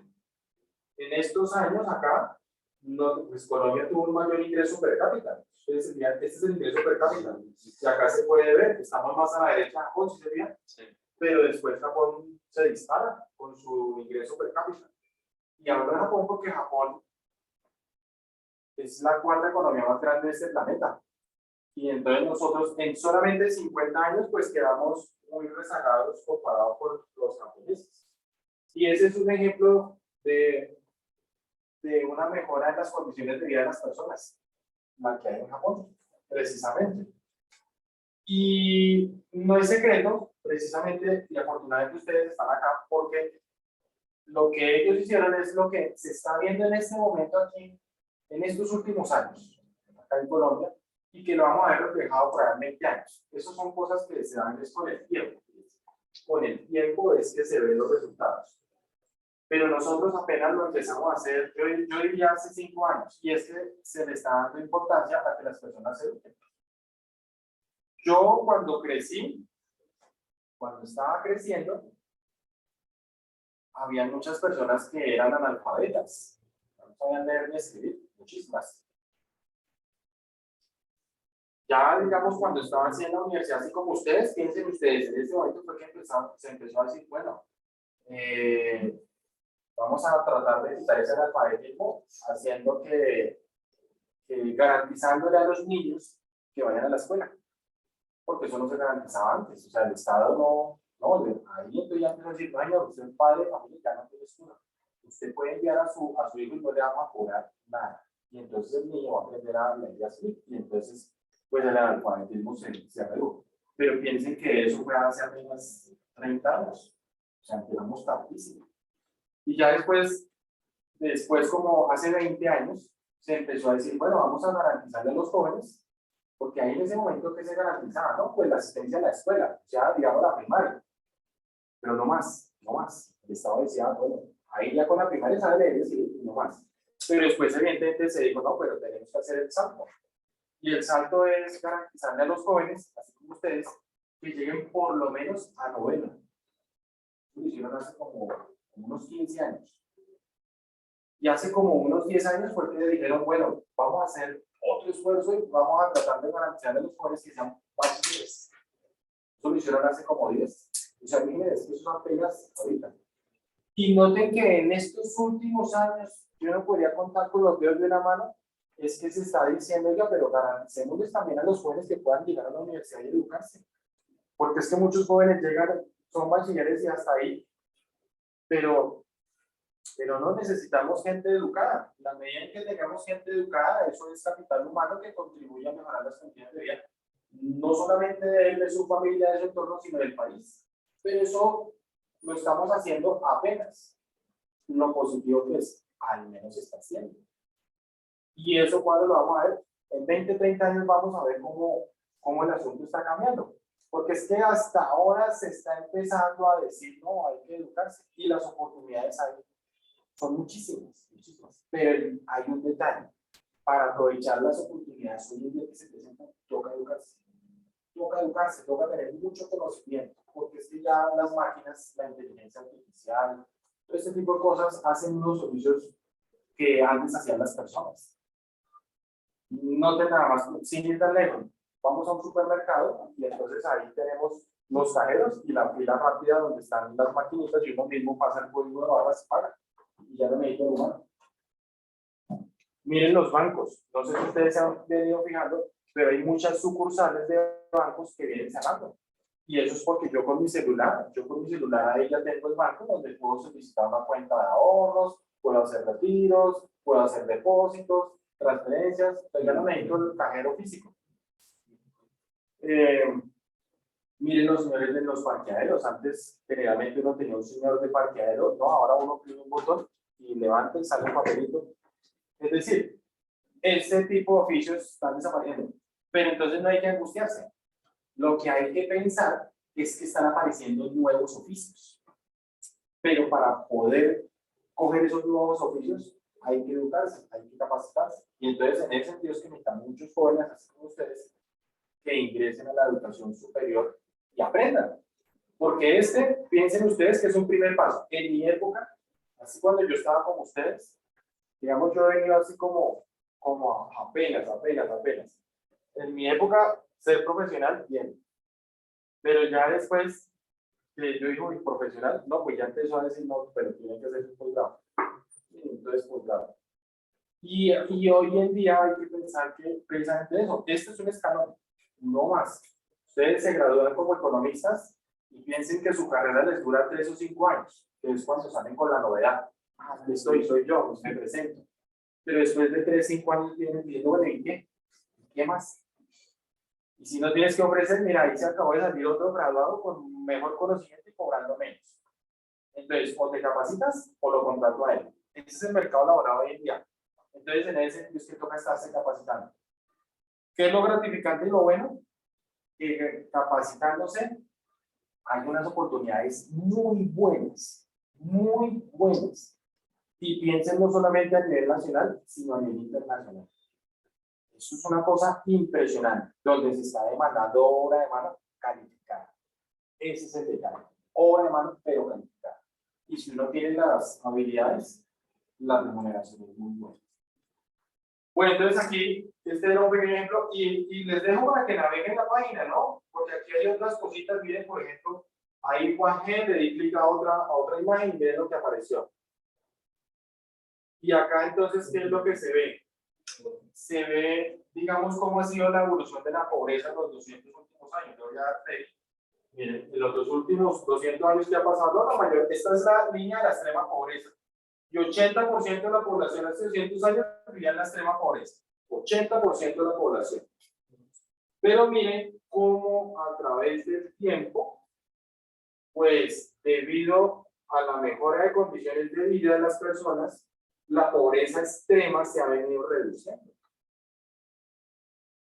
en estos años acá, no, pues Colombia tuvo un mayor ingreso per cápita. Ustedes vean, este es el ingreso per cápita. Y acá se puede ver, estamos más a la derecha de Japón, ¿sí se vean? Sí. Pero después Japón se dispara con su ingreso per cápita. Y hablo de Japón porque Japón es la cuarta economía más grande de este planeta. Y entonces nosotros en solamente 50 años pues quedamos muy rezagados comparados con los japoneses. Y ese es un ejemplo de una mejora en las condiciones de vida de las personas, la que hay en Japón, precisamente. Y no es secreto, precisamente, y afortunadamente ustedes están acá, porque lo que ellos hicieron es lo que se está viendo en este momento aquí, en estos últimos años, acá en Colombia, y que lo vamos a ver reflejado por ahí en 20 años. Esas son cosas que se dan es con el tiempo. Con el tiempo es que se ven los resultados. Pero nosotros apenas lo empezamos a hacer, yo diría hace 5 años, y es que se le está dando importancia a que las personas se eduquen. Yo cuando crecí, cuando estaba creciendo, había muchas personas que eran analfabetas, no sabían leer ni escribir, muchísimas. Ya, digamos, cuando estaba en la universidad, así como ustedes, piensen ustedes, en ese momento fue que se empezó a decir, bueno, vamos a tratar de quitar ese analfabetismo, haciendo que garantizándole a los niños que vayan a la escuela, porque eso no se garantizaba antes, o sea, el Estado ahí entonces ya empezó a decir, no, usted es padre de familia, ya no tiene escuela, usted puede enviar a su hijo y no le vamos a cobrar nada, y entonces el niño va a aprender a leer y a escribir, y entonces, pues el analfabetismo se redujo, pero piensen que eso fue hace apenas 30 años, o sea, empezamos tardísimo. Y ya después como hace 20 años, se empezó a decir, bueno, vamos a garantizarle a los jóvenes, porque ahí en ese momento que se garantizaba, ¿no? Pues la asistencia a la escuela, ya digamos la primaria, pero no más, no más. El Estado decía, bueno, ahí ya con la primaria sabe leer y escribir, no más. Pero después evidentemente se dijo, no, pero tenemos que hacer el salto. Y el salto es garantizarle a los jóvenes, así como ustedes, que lleguen por lo menos a novena. Lo hicieron hace como unos 15 años. Y hace como unos 10 años fue que dijeron, bueno, vamos a hacer otro esfuerzo y vamos a tratar de garantizar a los jóvenes que sean bachilleres. Eso lo hicieron hace como 10. O sea, miren, eso es apenas ahorita. Y noten que en estos últimos años, yo no podría contar con los dedos de una mano, es que se está diciendo, ya, pero garanticémosles también a los jóvenes que puedan llegar a la universidad y educarse. Porque es que muchos jóvenes llegan, son bachilleres y hasta ahí, pero no necesitamos gente educada. La medida en que tengamos gente educada, eso es capital humano que contribuye a mejorar las condiciones de vida, no solamente de él, de su familia, de su entorno, sino del país. Pero eso lo estamos haciendo apenas. Lo positivo que es, al menos se está haciendo. Y eso cuando lo vamos a ver, en 20, 30 años vamos a ver cómo el asunto está cambiando. Porque es que hasta ahora se está empezando a decir, no, hay que educarse. Y las oportunidades hay. Son muchísimas, muchísimas. Pero hay un detalle. Para aprovechar las oportunidades hoy en día que se presentan, toca educarse. Toca educarse, toca tener mucho conocimiento. Porque es que ya las máquinas, la inteligencia artificial, todo este tipo de cosas hacen unos servicios que antes hacían las personas. No te nada más, sin ir tan lejos. Vamos a un supermercado y entonces ahí tenemos los cajeros y la fila rápida donde están las maquinitas y uno mismo pasa el código de barras y paga. Y ya no necesito el humano. Miren los bancos. No sé si ustedes se han venido fijando, pero hay muchas sucursales de bancos que vienen cerrando. Y eso es porque yo con mi celular ahí ya tengo el banco donde puedo solicitar una cuenta de ahorros, puedo hacer retiros, puedo hacer depósitos, transferencias, pero ya no necesito el cajero físico. Miren los señores de los parqueaderos. Antes, generalmente uno tenía un señor de parqueadero. No, ahora uno oprime un botón y levanta y sale un papelito. Es decir, este tipo de oficios están desapareciendo. Pero entonces no hay que angustiarse. Lo que hay que pensar es que están apareciendo nuevos oficios. Pero para poder coger esos nuevos oficios, hay que educarse, hay que capacitarse. Y entonces, en ese sentido, es que necesitan muchos jóvenes, así como ustedes, que ingresen a la educación superior y aprendan. Porque piensen ustedes que es un primer paso. En mi época, así cuando yo estaba con ustedes, digamos, yo he venido así como apenas. En mi época, ser profesional, bien. Pero ya después, que yo digo, "Uy, profesional", no, pues ya empezó a decir, no, pero tiene que ser un posgrado. Entonces, posgrado. Y hoy en día hay que pensar que precisamente eso, este es un escalón, no más. Ustedes se gradúan como economistas y piensen que su carrera les dura 3 o 5 años, que es cuando salen con la novedad. Ah, aquí estoy, soy yo, me presento. Pero después de 3 o 5 años vienen diciendo, bueno, ¿y qué? ¿Qué más? Y si no tienes que ofrecer, mira, ahí se acabó de salir otro graduado con mejor conocimiento y cobrando menos. Entonces, o te capacitas o lo contrato a él. Ese es el mercado laboral hoy en día. Entonces, en ese sentido es que toca estarse capacitando. ¿Qué es lo gratificante y lo bueno? Que capacitándose hay unas oportunidades muy buenas, muy buenas. Y piensen no solamente a nivel nacional, sino a nivel internacional. Eso es una cosa impresionante, donde se está demandando obra de mano calificada. Ese es el detalle. Obra de mano, pero calificada. Y si uno tiene las habilidades, la remuneración es muy buena. Bueno, entonces aquí, este era un pequeño ejemplo y les dejo para que naveguen la página, ¿no? Porque aquí hay otras cositas, miren, por ejemplo, ahí Juan G le di clic a otra imagen y miren lo que apareció. Y acá entonces, ¿qué es lo que se ve? Se ve, digamos, cómo ha sido la evolución de la pobreza en los 200 últimos años. Yo ya miren, en los últimos 200 años que ha pasado, la mayor, esta es la línea de la extrema pobreza. Y 80% de la población hace 200 años vivía en la extrema pobreza. 80% de la población. Pero miren cómo a través del tiempo, pues debido a la mejora de condiciones de vida de las personas, la pobreza extrema se ha venido reduciendo.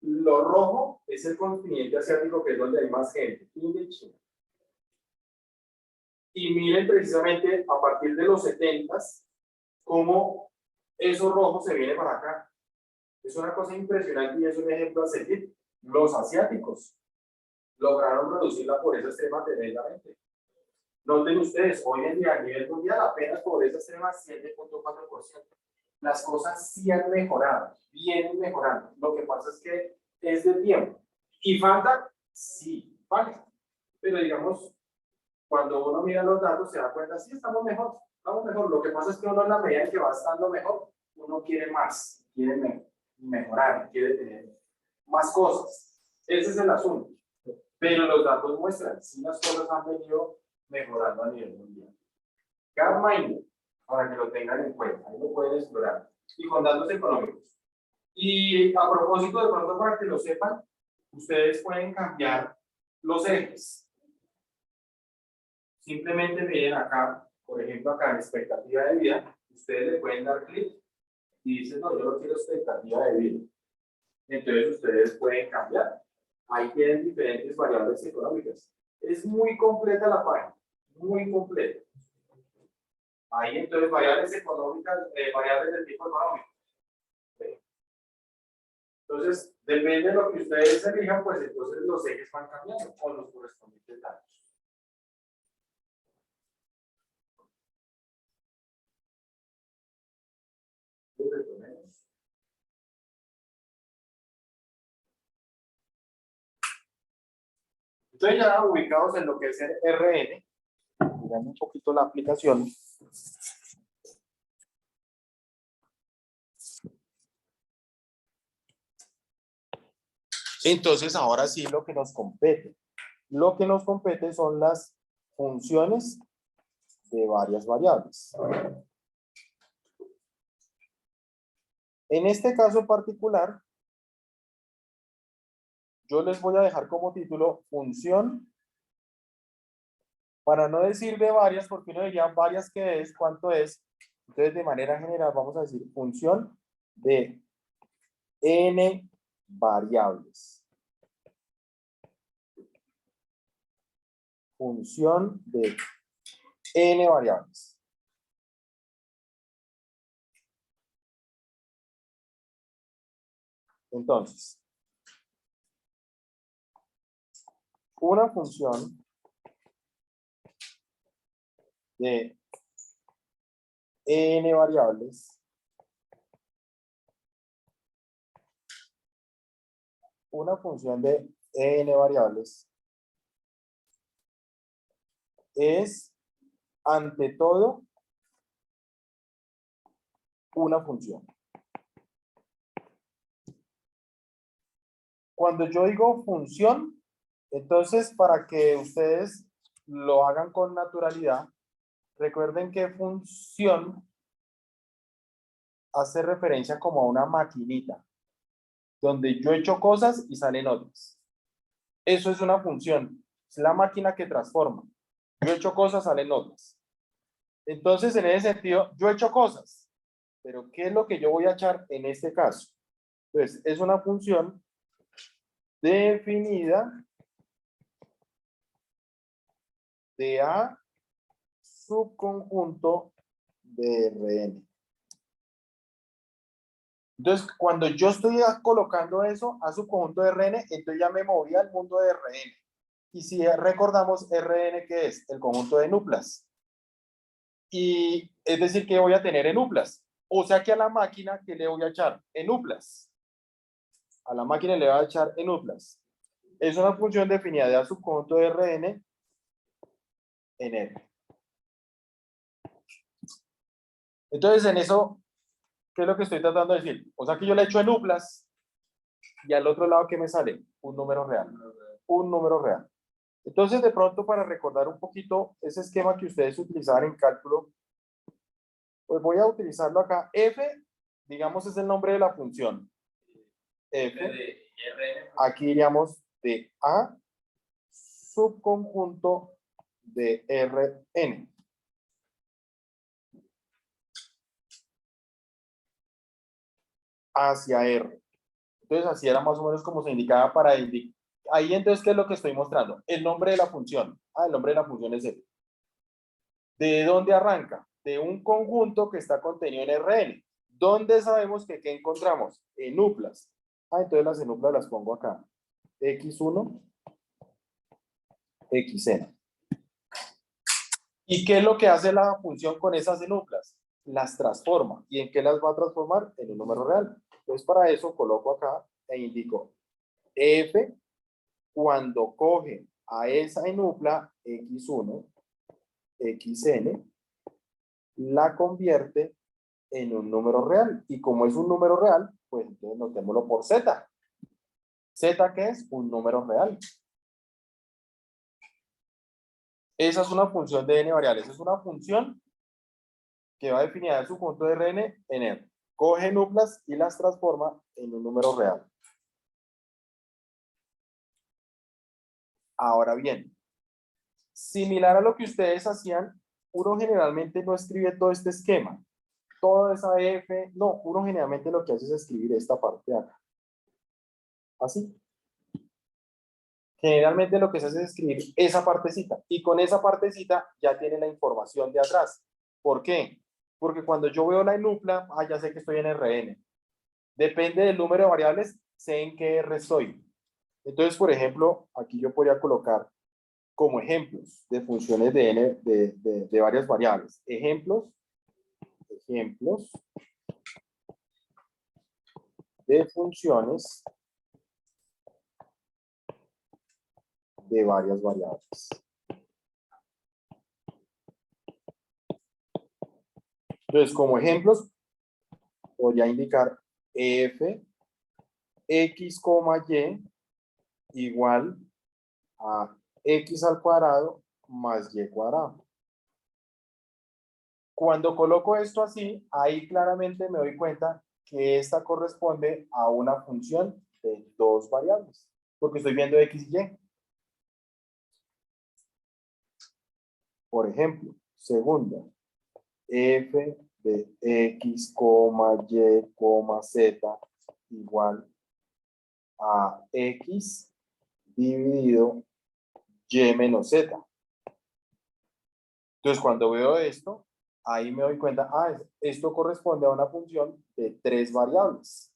Lo rojo es el continente asiático, que es donde hay más gente, India y China. Y miren precisamente a partir de los 70s, cómo eso rojo se viene para acá. Es una cosa impresionante y es un ejemplo a seguir. Los asiáticos lograron reducir la pobreza extrema tremendamente. Noten ustedes, hoy en día a nivel mundial apenas pobreza extrema 7.4%. Las cosas sí han mejorado, vienen mejorando. Lo que pasa es que es de tiempo. ¿Y falta? Sí, falta. Pero digamos, cuando uno mira los datos se da cuenta, sí, estamos mejor. Estamos mejor. Lo que pasa es que uno en la medida en que va estando mejor, uno quiere más, quiere mejorar, quiere tener más cosas. Ese es el asunto. Pero los datos muestran, si las cosas han venido mejorando a nivel mundial. Gapminder, para que lo tengan en cuenta, ahí lo pueden explorar. Y con datos económicos. Y a propósito, de pronto para que lo sepan, ustedes pueden cambiar los ejes. Simplemente miren acá, por ejemplo, acá en expectativa de vida, ustedes le pueden dar clic y dicen, no, yo no quiero expectativa de vida. Entonces ustedes pueden cambiar. Ahí tienen diferentes variables económicas. Es muy completa la página, muy completa. Ahí entonces variables económicas, variables del tipo económico. Entonces, depende de lo que ustedes elijan, pues entonces los ejes van cambiando con los correspondientes datos. Entonces ya ubicados en lo que es el RN, mirando un poquito la aplicación. Entonces ahora sí lo que nos compete. Lo que nos compete son las funciones de varias variables. En este caso particular, yo les voy a dejar como título función Para no decir de varias, porque uno diría varias que es, ¿cuánto es? Entonces, de manera general, vamos a decir función de n variables. Función de n variables. Entonces, una función de n variables, una función de n variables es, ante todo, una función. Cuando yo digo función, entonces para que ustedes lo hagan con naturalidad, recuerden que función hace referencia como a una maquinita, donde yo echo cosas y salen otras. Eso es una función, es la máquina que transforma. Yo echo cosas, salen otras. Entonces, en ese sentido, yo echo cosas, pero ¿qué es lo que yo voy a echar en este caso? Entonces, es una función definida de A subconjunto de Rn. Entonces, cuando yo estoy colocando eso a subconjunto de Rn, entonces ya me moví al mundo de Rn. Y si recordamos, Rn, ¿qué es? El conjunto de nuplas. Y es decir, que voy a tener en nuplas. O sea que a la máquina, ¿qué le voy a echar? En nuplas. A la máquina le voy a echar en nuplas. Es una función definida de A subconjunto de Rn en R. Entonces, en eso, ¿qué es lo que estoy tratando de decir? O sea que yo le echo en nuplas y al otro lado, ¿qué me sale? Un número real. Un número real. Entonces, de pronto, para recordar un poquito ese esquema que ustedes utilizaban en cálculo, pues voy a utilizarlo acá. F, digamos, es el nombre de la función. F, aquí iríamos de A subconjunto de Rn. Hacia R. Entonces, así era más o menos como se indicaba para indicar. Ahí entonces, ¿qué es lo que estoy mostrando? El nombre de la función. El nombre de la función es F. ¿De dónde arranca? De un conjunto que está contenido en Rn. ¿Dónde sabemos que qué encontramos? En nuplas. Entonces las enuplas las pongo acá. X1, Xn. ¿Y qué es lo que hace la función con esas enuplas? Las transforma. ¿Y en qué las va a transformar? En un número real. Entonces para eso coloco acá e indico f cuando coge a esa enupla x1, xn, la convierte en un número real. Y como es un número real, pues entonces notémoslo por z. ¿Z qué es? Un número real. Esa es una función de n variables. Es una función que va definida en su conjunto de Rn en R. Coge nuplas y las transforma en un número real. Ahora bien, similar a lo que ustedes hacían, uno generalmente no escribe todo este esquema. Toda esa F, no, uno generalmente lo que hace es escribir esta parte de acá. Así. Generalmente lo que se hace es escribir esa partecita. Y con esa partecita ya tiene la información de atrás. ¿Por qué? Porque cuando yo veo la enupla, ya sé que estoy en Rn. Depende del número de variables, sé en qué R estoy. Entonces, por ejemplo, aquí yo podría colocar como ejemplos de funciones de n de varias variables. Ejemplos de funciones de varias variables. Entonces, como ejemplos, podría indicar f x, y igual a x al cuadrado más y cuadrado. Cuando coloco esto así, ahí claramente me doy cuenta que esta corresponde a una función de dos variables, porque estoy viendo x y y. Por ejemplo, segunda, f de x, y, z igual a x dividido y menos z. Entonces, cuando veo esto, ahí me doy cuenta, esto corresponde a una función de 3 variables.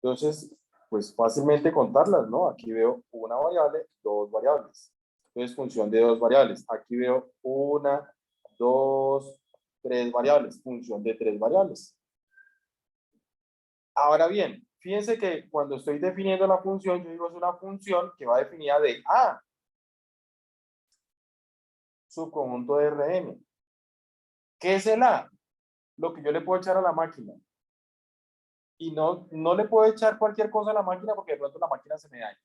Entonces, pues fácilmente contarlas, ¿no? Aquí veo una variable, 2 variables. Entonces, función de 2 variables. Aquí veo 1, 2, 3 variables. Función de 3 variables. Ahora bien, fíjense que cuando estoy definiendo la función, yo digo es una función que va definida de A, subconjunto de Rn. ¿Qué es el A? Lo que yo le puedo echar a la máquina. Y no le puedo echar cualquier cosa a la máquina porque de pronto la máquina se me daña.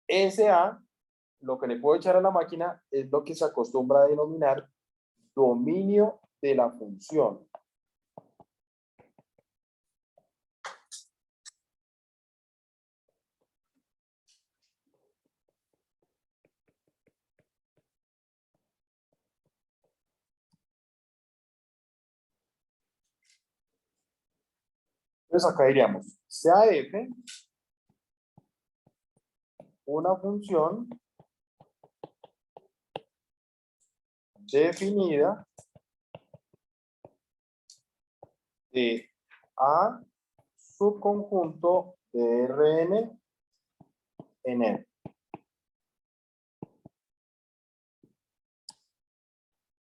Ese A, lo que le puedo echar a la máquina es lo que se acostumbra a denominar dominio de la función. Entonces acá diríamos, sea f una función definida de A subconjunto de Rn en N.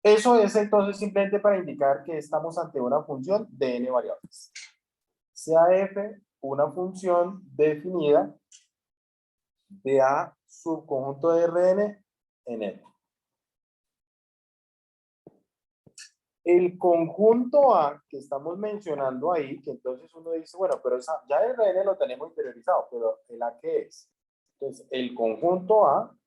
Eso es entonces simplemente para indicar que estamos ante una función de n variables. Sea f una función definida de A subconjunto de Rn en N. El conjunto A que estamos mencionando ahí, que entonces uno dice, bueno, pero ya el Rn lo tenemos interiorizado, pero ¿el A qué es? Entonces, el conjunto A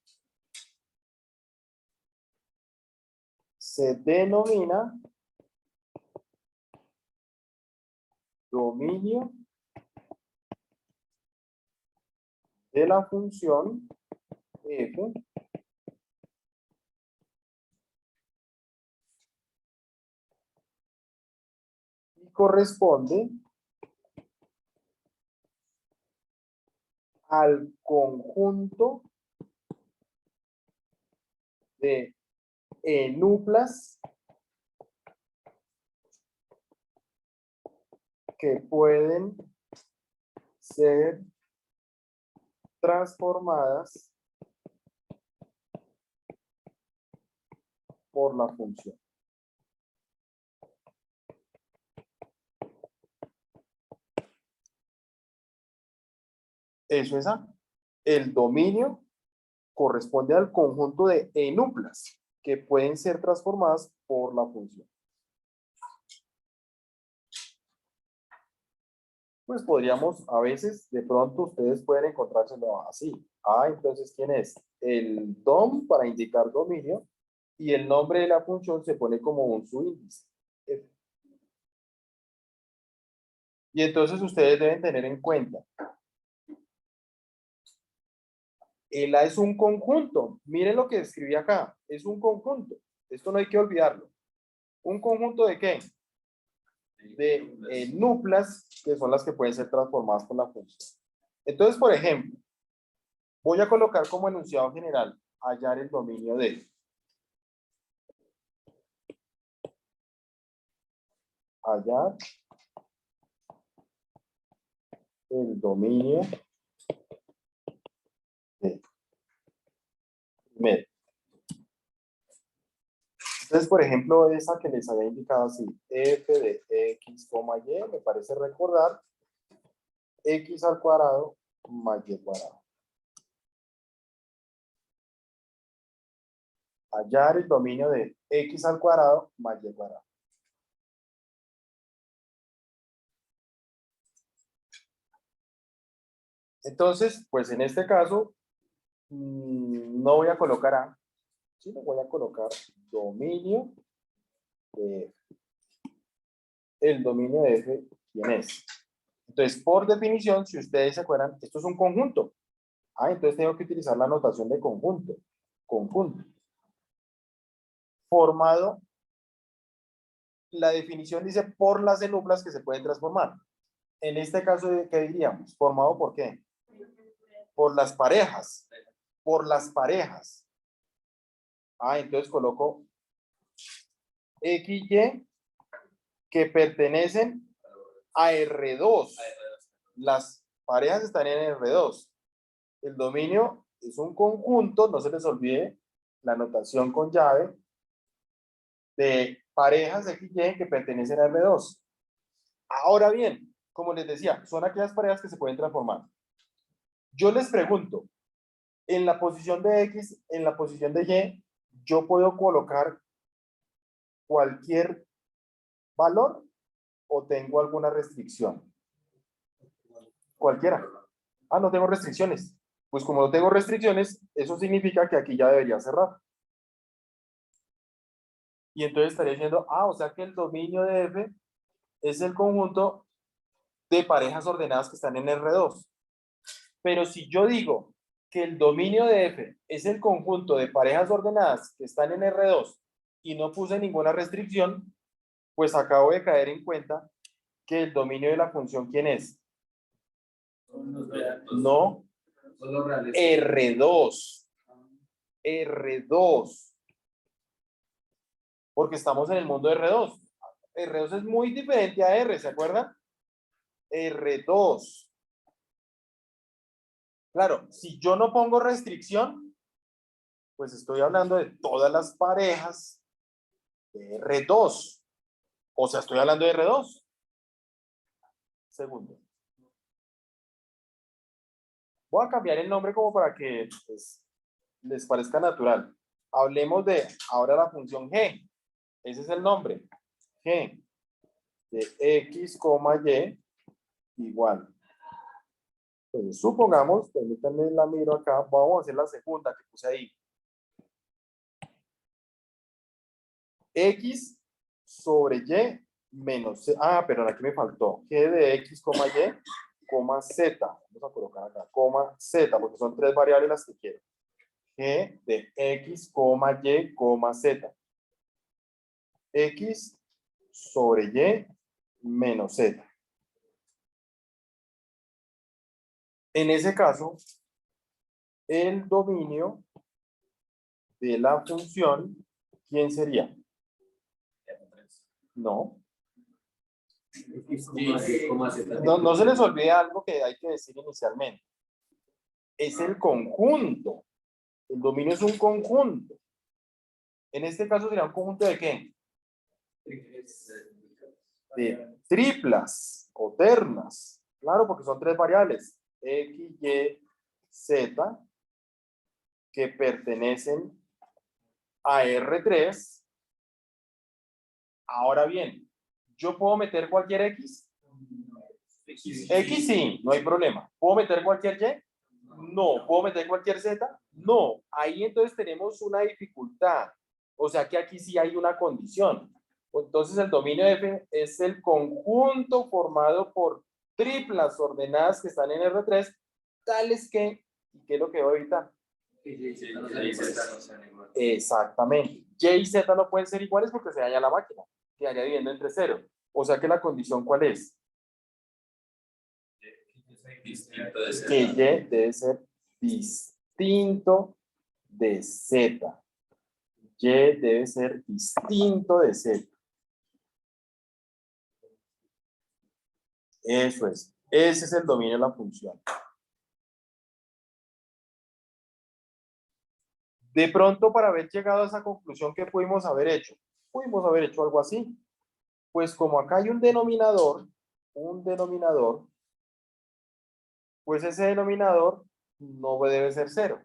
se denomina dominio de la función f y corresponde al conjunto de enuplas que pueden ser transformadas por la función. Eso es A. El dominio corresponde al conjunto de enuplas que pueden ser transformadas por la función. Pues podríamos, a veces, de pronto ustedes pueden encontrárselo así. Entonces, ¿quién es? El dom para indicar dominio y el nombre de la función se pone como un subíndice. F. Y entonces ustedes deben tener en cuenta. El A es un conjunto. Miren lo que escribí acá. Es un conjunto. Esto no hay que olvidarlo. ¿Un conjunto de qué? De nuplas, que son las que pueden ser transformadas por la función. Entonces, por ejemplo, voy a colocar como enunciado general hallar el dominio de hallar el dominio de primero. Entonces, por ejemplo, esa que les había indicado así, f de x, y, me parece recordar x al cuadrado más y cuadrado. Hallar el dominio de x al cuadrado más y cuadrado. Entonces, pues en este caso, no voy a colocar A, sino voy a colocar dominio de F. El dominio de F, ¿quién es? Entonces, por definición, si ustedes se acuerdan, esto es un conjunto. Entonces tengo que utilizar la notación de conjunto. Conjunto. Formado, la definición dice por las enuplas que se pueden transformar. En este caso, ¿qué diríamos? ¿Formado por qué? Por las parejas. Por las parejas. Entonces coloco XY que pertenecen a R2. Las parejas están en R2. El dominio es un conjunto, no se les olvide la notación con llave de parejas XY que pertenecen a R2. Ahora bien, como les decía, son aquellas parejas que se pueden transformar. Yo les pregunto, en la posición de X, en la posición de Y, ¿yo puedo colocar cualquier valor o tengo alguna restricción? Cualquiera. No tengo restricciones. Pues como no tengo restricciones, eso significa que aquí ya debería cerrar. Y entonces estaría diciendo, o sea que el dominio de F es el conjunto de parejas ordenadas que están en R2. Pero si yo digo que el dominio de F es el conjunto de parejas ordenadas que están en R2 y no puse ninguna restricción, pues acabo de caer en cuenta que el dominio de la función, ¿quién es? No, R2. R2. Porque estamos en el mundo de R2. R2 es muy diferente a R, ¿se acuerdan? R2. Claro, si yo no pongo restricción, pues estoy hablando de todas las parejas de R2. O sea, estoy hablando de R2. Segundo. Voy a cambiar el nombre como para que pues, les parezca natural. Hablemos de ahora la función G. Ese es el nombre. G de X, Y igual. Entonces, supongamos, permítanme la miro acá, vamos a hacer la segunda que puse ahí. X sobre Y menos Z. Perdón, aquí me faltó. G de X, Y, coma Z. Vamos a colocar acá, coma Z, porque son tres variables las que quiero. G de X, Y, Z. X sobre Y menos Z. En ese caso, el dominio de la función, ¿quién sería? No. No se les olvide algo que hay que decir inicialmente. Es el conjunto. El dominio es un conjunto. En este caso sería un conjunto de ¿qué? De triplas o ternas. Claro, porque son tres variables. X, Y, Z, que pertenecen a R3. Ahora bien, ¿yo puedo meter cualquier X? X sí, no hay problema. ¿Puedo meter cualquier Y? No. ¿Puedo meter cualquier Z? No. Ahí entonces tenemos una dificultad. O sea que aquí sí hay una condición. Entonces el dominio F es el conjunto formado por triplas ordenadas que están en R3, tales que, ¿y qué es lo que voy a evitar? Exactamente. Y y Z no pueden ser iguales porque se daña la máquina. Quedaría dividiendo entre 0. O sea que la condición, ¿cuál es? Que Y debe ser distinto de Z. Y debe ser distinto de Z. Eso es. Ese es el dominio de la función. De pronto, para haber llegado a esa conclusión, ¿qué pudimos haber hecho? Pudimos haber hecho algo así. Pues como acá hay un denominador, pues ese denominador no debe ser 0,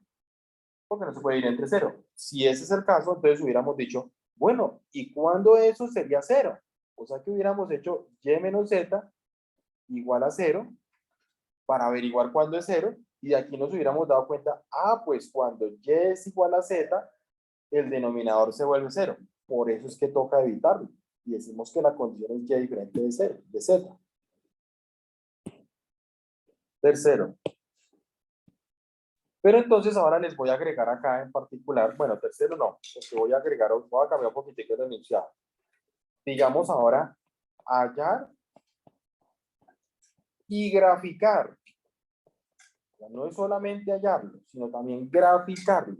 porque no se puede ir entre 0. Si ese es el caso, entonces hubiéramos dicho, bueno, ¿y cuándo eso sería 0? O sea que hubiéramos hecho Y menos Z igual a 0 para averiguar cuándo es 0, y de aquí nos hubiéramos dado cuenta, pues cuando Y es igual a Z, el denominador se vuelve 0. Por eso es que toca evitarlo. Y decimos que la condición es Y diferente de 0, de Z. Tercero. Pero entonces ahora les voy a agregar acá en particular, bueno, tercero no, porque voy a agregar, voy a cambiar un poquitico el enunciado. Digamos ahora, hallar y graficar. Ya no es solamente hallarlo, sino también graficarlo.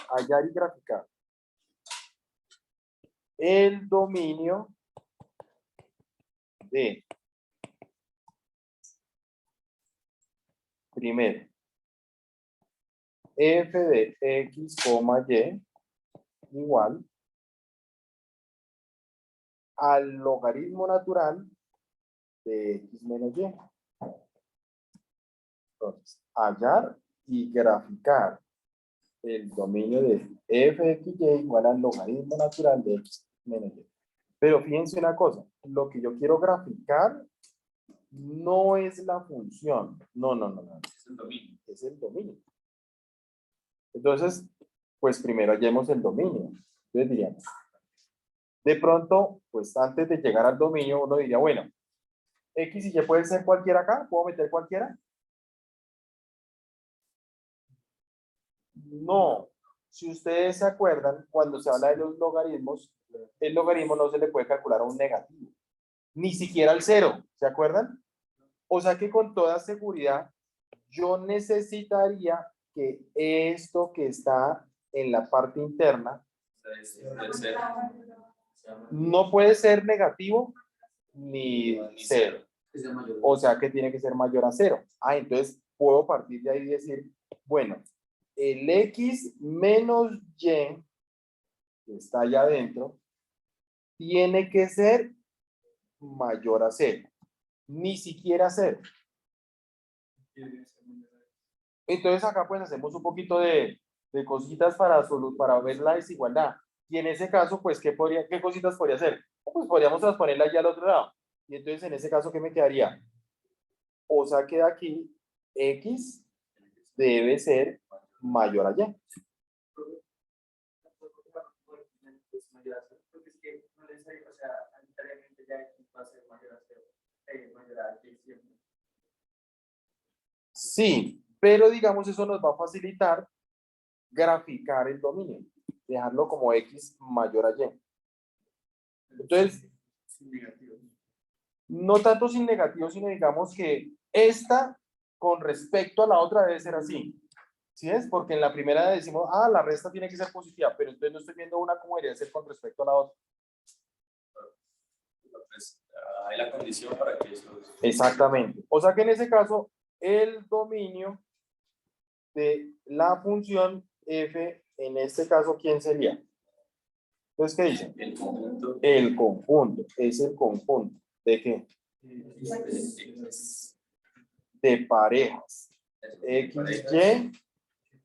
Hallar y graficar. El dominio de, primero, f de x, y igual al logaritmo natural de x menos y. Entonces, hallar y graficar el dominio de f de x, y igual al logaritmo natural de x menos y. Pero fíjense una cosa, lo que yo quiero graficar no es la función. No. Es el dominio. Es el dominio. Entonces, pues primero hallemos el dominio. Entonces diríamos, de pronto, pues antes de llegar al dominio, uno diría, bueno, X y Y puede ser cualquiera acá, ¿puedo meter cualquiera? No. Si ustedes se acuerdan, cuando se habla de los logaritmos, el logaritmo no se le puede calcular a un negativo, ni siquiera al cero, ¿se acuerdan? O sea que con toda seguridad, yo necesitaría que esto que está en la parte interna Puede ser. no puede ser negativo ni cero. Que sea mayor. O sea que tiene que ser mayor a cero. Ah, entonces puedo partir de ahí y decir, bueno, el x menos y que está allá adentro tiene que ser mayor a cero. Ni siquiera cero. Entonces acá pues hacemos un poquito de cositas para ver la desigualdad. Y en ese caso, pues, ¿qué cositas podría hacer? Pues podríamos transponerla ya al otro lado. Y entonces en ese caso, ¿qué me quedaría? O sea que de aquí, x debe ser mayor a y. Sí, pero digamos eso nos va a facilitar graficar el dominio, dejarlo como x mayor a y. Entonces, no tanto sin negativo, sino digamos que esta con respecto a la otra debe ser así. ¿Sí es? Porque en la primera decimos, ah, la resta tiene que ser positiva, pero entonces no estoy viendo una como debería ser con respecto a la otra. Pues, hay la condición para que eso. Exactamente. O sea que en ese caso, el dominio de la función f, en este caso, ¿quién sería? Entonces, ¿qué dice? El conjunto. El conjunto. Es el conjunto. ¿De qué? De parejas. X, Y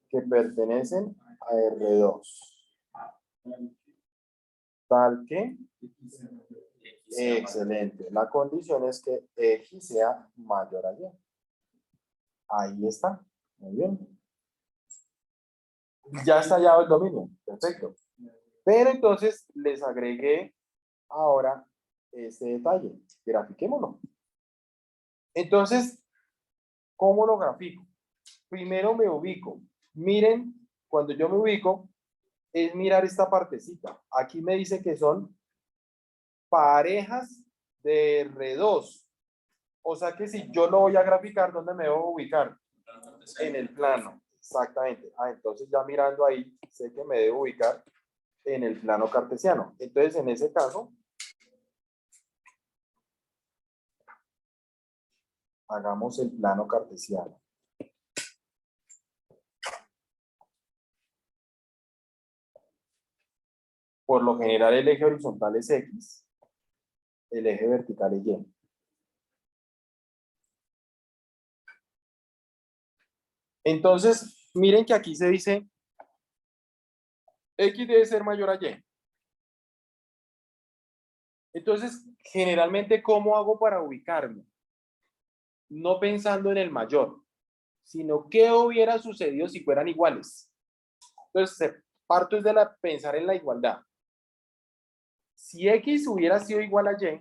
que pertenecen a R2. Tal que. Excelente. La condición es que X sea mayor a Y. Ahí está. Muy bien. Ya está hallado el dominio. Perfecto. Pero entonces les agregué ahora este detalle. Grafiquémoslo. Entonces, ¿cómo lo grafico? Primero me ubico. Miren, cuando yo me ubico, es mirar esta partecita. Aquí me dice que son parejas de R2. O sea que si yo lo voy a graficar, ¿dónde me debo ubicar? En el plano. Exactamente. Ah, entonces ya mirando ahí, sé que me debo ubicar en el plano cartesiano. Entonces, en ese caso, hagamos el plano cartesiano. Por lo general, el eje horizontal es X, el eje vertical es Y. Entonces, miren que aquí se dice X debe ser mayor a Y. Entonces, generalmente, ¿cómo hago para ubicarme? No pensando en el mayor, sino qué hubiera sucedido si fueran iguales. Entonces, parto es de pensar en la igualdad. Si X hubiera sido igual a Y,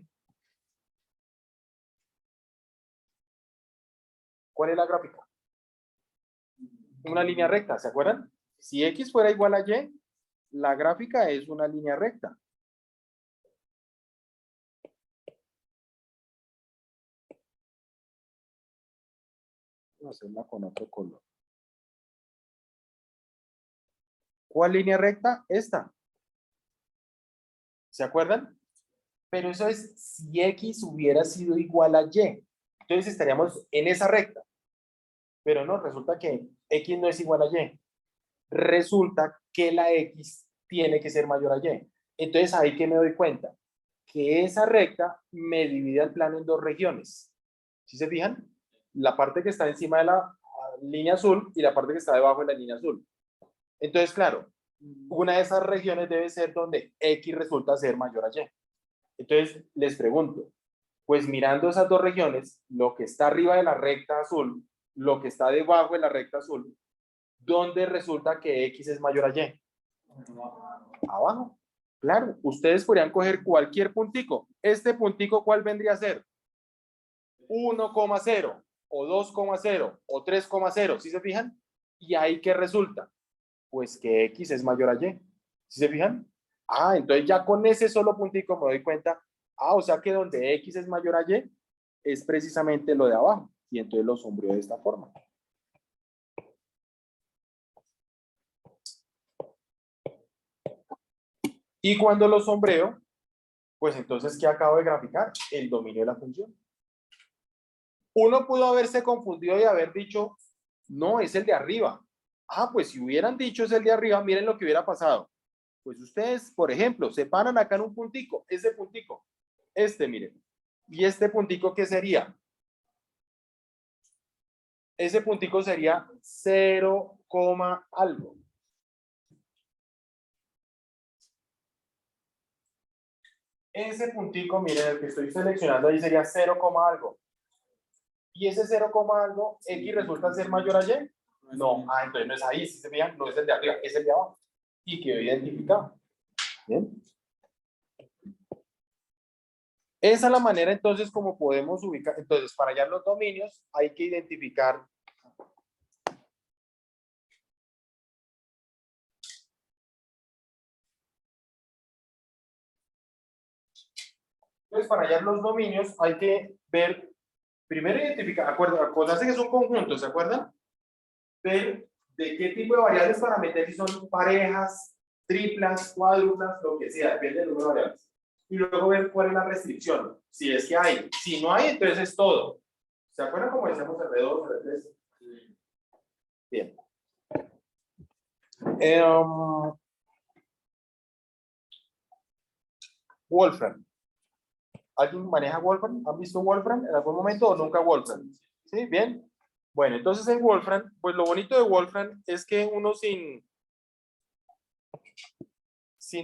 ¿cuál es la gráfica? una línea recta, ¿se acuerdan? Si X fuera igual a Y, la gráfica es una línea recta. Voy a hacerla con otro color. ¿Cuál línea recta? Esta. ¿Se acuerdan? Pero eso es si X hubiera sido igual a Y. Entonces estaríamos en esa recta. Pero no, resulta que X no es igual a Y. Resulta que la X tiene que ser mayor a Y. Entonces ahí que me doy cuenta que esa recta me divide el plano en dos regiones. ¿Sí se fijan? La parte que está encima de la línea azul y la parte que está debajo de la línea azul. Entonces, claro, una de esas regiones debe ser donde X resulta ser mayor a Y. Entonces, les pregunto, pues mirando esas dos regiones, lo que está arriba de la recta azul, lo que está debajo de la recta azul, ¿dónde resulta que X es mayor a Y? Abajo. Claro, ustedes podrían coger cualquier puntico. Este puntico, ¿cuál vendría a ser? 1,0 o 2,0 o 3,0. ¿Sí se fijan? ¿Y ahí qué resulta? Pues que X es mayor a Y. ¿Sí se fijan? Ah, entonces ya con ese solo puntico me doy cuenta. Ah, o sea que donde X es mayor a Y es precisamente lo de abajo. Y entonces lo sombreo de esta forma. Y cuando lo sombreo, pues entonces, ¿qué acabo de graficar? El dominio de la función. Uno pudo haberse confundido y haber dicho, no, es el de arriba. Ah, pues si hubieran dicho es el de arriba, miren lo que hubiera pasado. Pues ustedes, por ejemplo, se paran acá en un puntico, ese puntico, miren. ¿Y este puntico qué sería? Ese puntico sería 0, algo. Ese puntico, miren, el que estoy seleccionando ahí sería 0, algo. Y ese 0, algo, X resulta ser mayor a Y. No, ah, entonces no es ahí, si se fijan, no es el de arriba, es el de abajo. Y quedó identificado. ¿Bien? Esa es la manera entonces como podemos ubicar. Entonces, para hallar los dominios hay que identificar. Entonces, para hallar los dominios hay que ver, primero identificar, acordarse que es un conjunto, ¿se acuerdan? Ver de qué tipo de variables para meter, si son parejas, triplas, cuádruplas, lo que sea, depende del número de variables. Y luego ver cuál es la restricción, si es que hay. Si no hay, entonces es todo. ¿Se acuerdan cómo decíamos R2, R3? Bien. Wolfram. ¿Alguien maneja Wolfram? ¿Han visto Wolfram en algún momento o nunca Wolfram? ¿Sí? ¿Bien? Bueno, entonces en Wolfram, pues lo bonito de Wolfram es que uno sin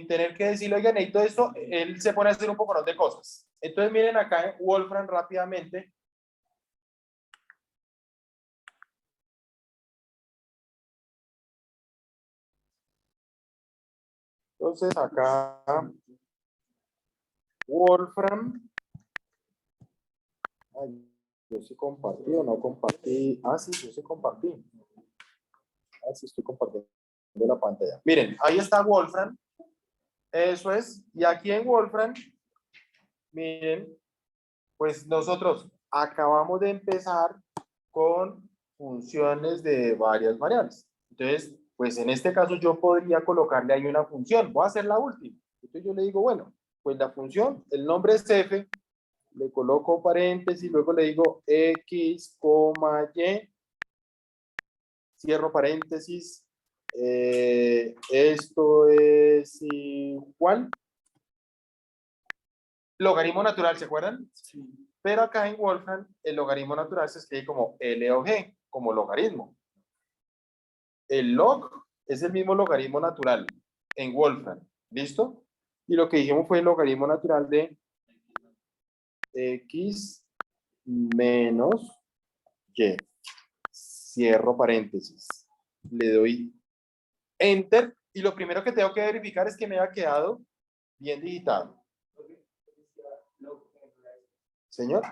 tener que decirle, oigan, y todo esto, él se pone a hacer un poco de cosas. Entonces miren acá en Wolfram rápidamente. Entonces acá, Wolfram. Ay, yo sí compartí o no compartí. Ah, sí, yo sí compartí. Ah, sí, estoy compartiendo la pantalla. Miren, ahí está Wolfram. Eso es. Y aquí en Wolfram, miren, pues nosotros acabamos de empezar con funciones de varias variables. Entonces, pues en este caso yo podría colocarle ahí una función. Voy a hacer la última. Entonces yo le digo, bueno, pues la función, el nombre es f, le coloco paréntesis, luego le digo x, y, cierro paréntesis, esto es igual. Logaritmo natural, ¿se acuerdan? Sí. Pero acá en Wolfram, el logaritmo natural se escribe como L o G, como logaritmo. El log es el mismo logaritmo natural en Wolfram. ¿Listo? Y lo que dijimos fue el logaritmo natural de x menos y. Cierro paréntesis. Le doy enter. Y lo primero que tengo que verificar es que me haya quedado bien digitado. Señor.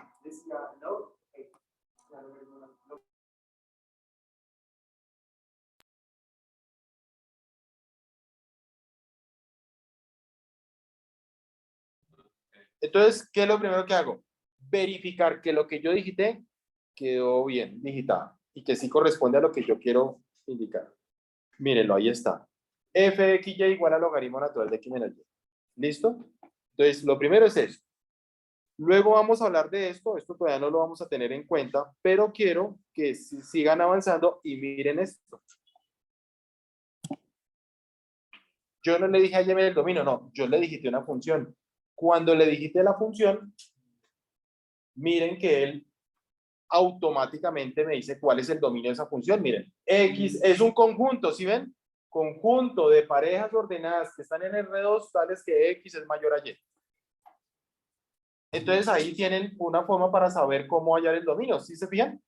Entonces, ¿qué es lo primero que hago? Verificar que lo que yo digité quedó bien digitado y que sí corresponde a lo que yo quiero indicar. Mírenlo, ahí está. F de x y igual al logaritmo natural de x menos y. ¿Listo? Entonces, lo primero es eso. Luego vamos a hablar de esto todavía no lo vamos a tener en cuenta, pero quiero que sigan avanzando y miren esto. Yo no le dije a Yemel el dominio, no, yo le digité una función. Cuando le digité la función, miren que él automáticamente me dice cuál es el dominio de esa función. Miren, X es un conjunto, ¿sí ven? Conjunto de parejas ordenadas que están en R2 tales que X es mayor a Y. Entonces ahí tienen una forma para saber cómo hallar el dominio, ¿sí se fijan?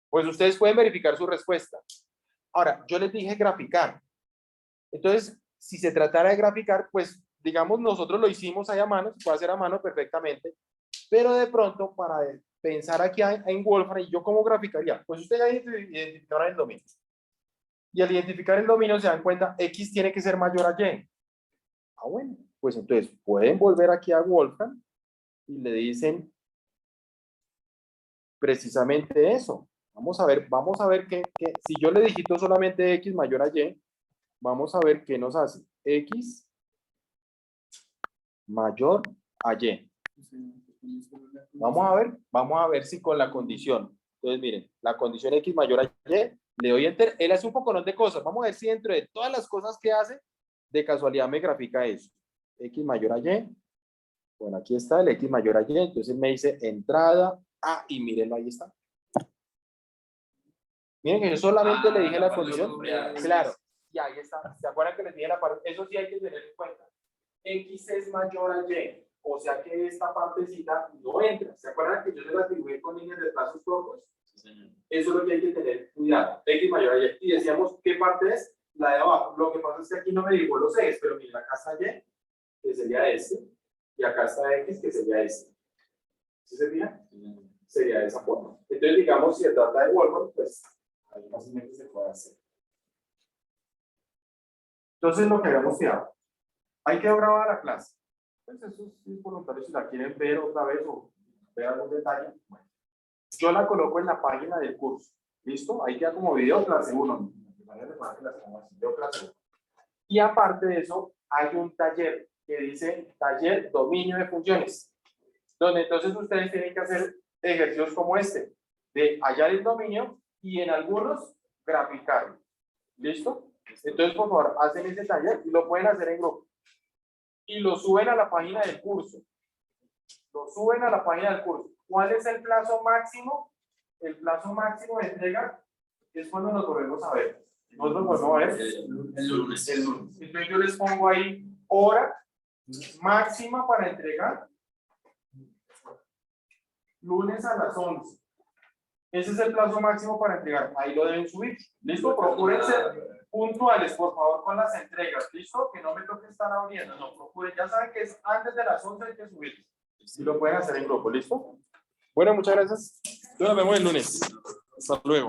Pues ustedes pueden verificar su respuesta. Ahora, yo les dije graficar. Entonces, si se tratara de graficar, pues digamos nosotros lo hicimos ahí a mano, se puede hacer a mano perfectamente, pero de pronto para pensar aquí en Wolfram, ¿y yo cómo graficaría? Pues ustedes ya identificaron el dominio. Y al identificar el dominio se dan cuenta, X tiene que ser mayor a Y. Ah, bueno, pues entonces pueden volver aquí a Wolfram y le dicen precisamente eso. Vamos a ver que si yo le digito solamente X mayor a Y, vamos a ver qué nos hace. X mayor a Y. Vamos a ver si con la condición. Entonces, miren, la condición X mayor a Y, le doy enter, él hace un poco de cosas. Vamos a ver si dentro de todas las cosas que hace, de casualidad me grafica eso. X mayor a Y. Bueno, aquí está el X mayor a Y. Entonces me dice entrada A y mírenlo, ahí está. Miren que yo solamente le dije la condición. Claro. Y ahí está. ¿Se acuerdan que les dije la parte? Eso sí hay que tener en cuenta. X es mayor a Y. O sea que esta partecita no entra. ¿Se acuerdan que yo les atribuí con líneas de trazos cortos? Sí, eso es lo que hay que tener cuidado. X mayor a Y. Y decíamos, ¿qué parte es? La de abajo. Lo que pasa es que aquí no me dijo los ejes, pero miren, acá está Y, que sería este. Y acá está X, que sería este. ¿Sí se fijan? Sería de esa forma. Entonces, digamos, si se trata de Wolfram, pues ahí fácilmente se puede hacer. Entonces, lo que habíamos tirado. Hay que grabar la clase. Pues eso es voluntario si la quieren ver otra vez o ver algún detalle. Bueno, yo la coloco en la página del curso. ¿Listo? Ahí queda como video clase 1. Y aparte de eso, hay un taller que dice taller dominio de funciones. Donde entonces ustedes tienen que hacer ejercicios como este. De hallar el dominio y en algunos graficarlo. ¿Listo? Entonces, por favor, hacen ese taller y lo pueden hacer en grupo. Y lo suben a la página del curso. Lo suben a la página del curso. ¿Cuál es el plazo máximo? El plazo máximo de entrega es cuando nos volvemos a ver. Nosotros volvemos a ver el lunes. Entonces yo les pongo ahí hora máxima para entregar. Lunes a las 11. Ese es el plazo máximo para entregar. Ahí lo deben subir. ¿Listo? Procuren ser puntuales, por favor, con las entregas. ¿Listo? Que no me toque estar abriendo. No, procuren. Ya saben que es antes de las 11 hay que subir. Y lo pueden hacer en grupo. ¿Listo? Bueno, muchas gracias. Nos vemos el lunes. Hasta luego.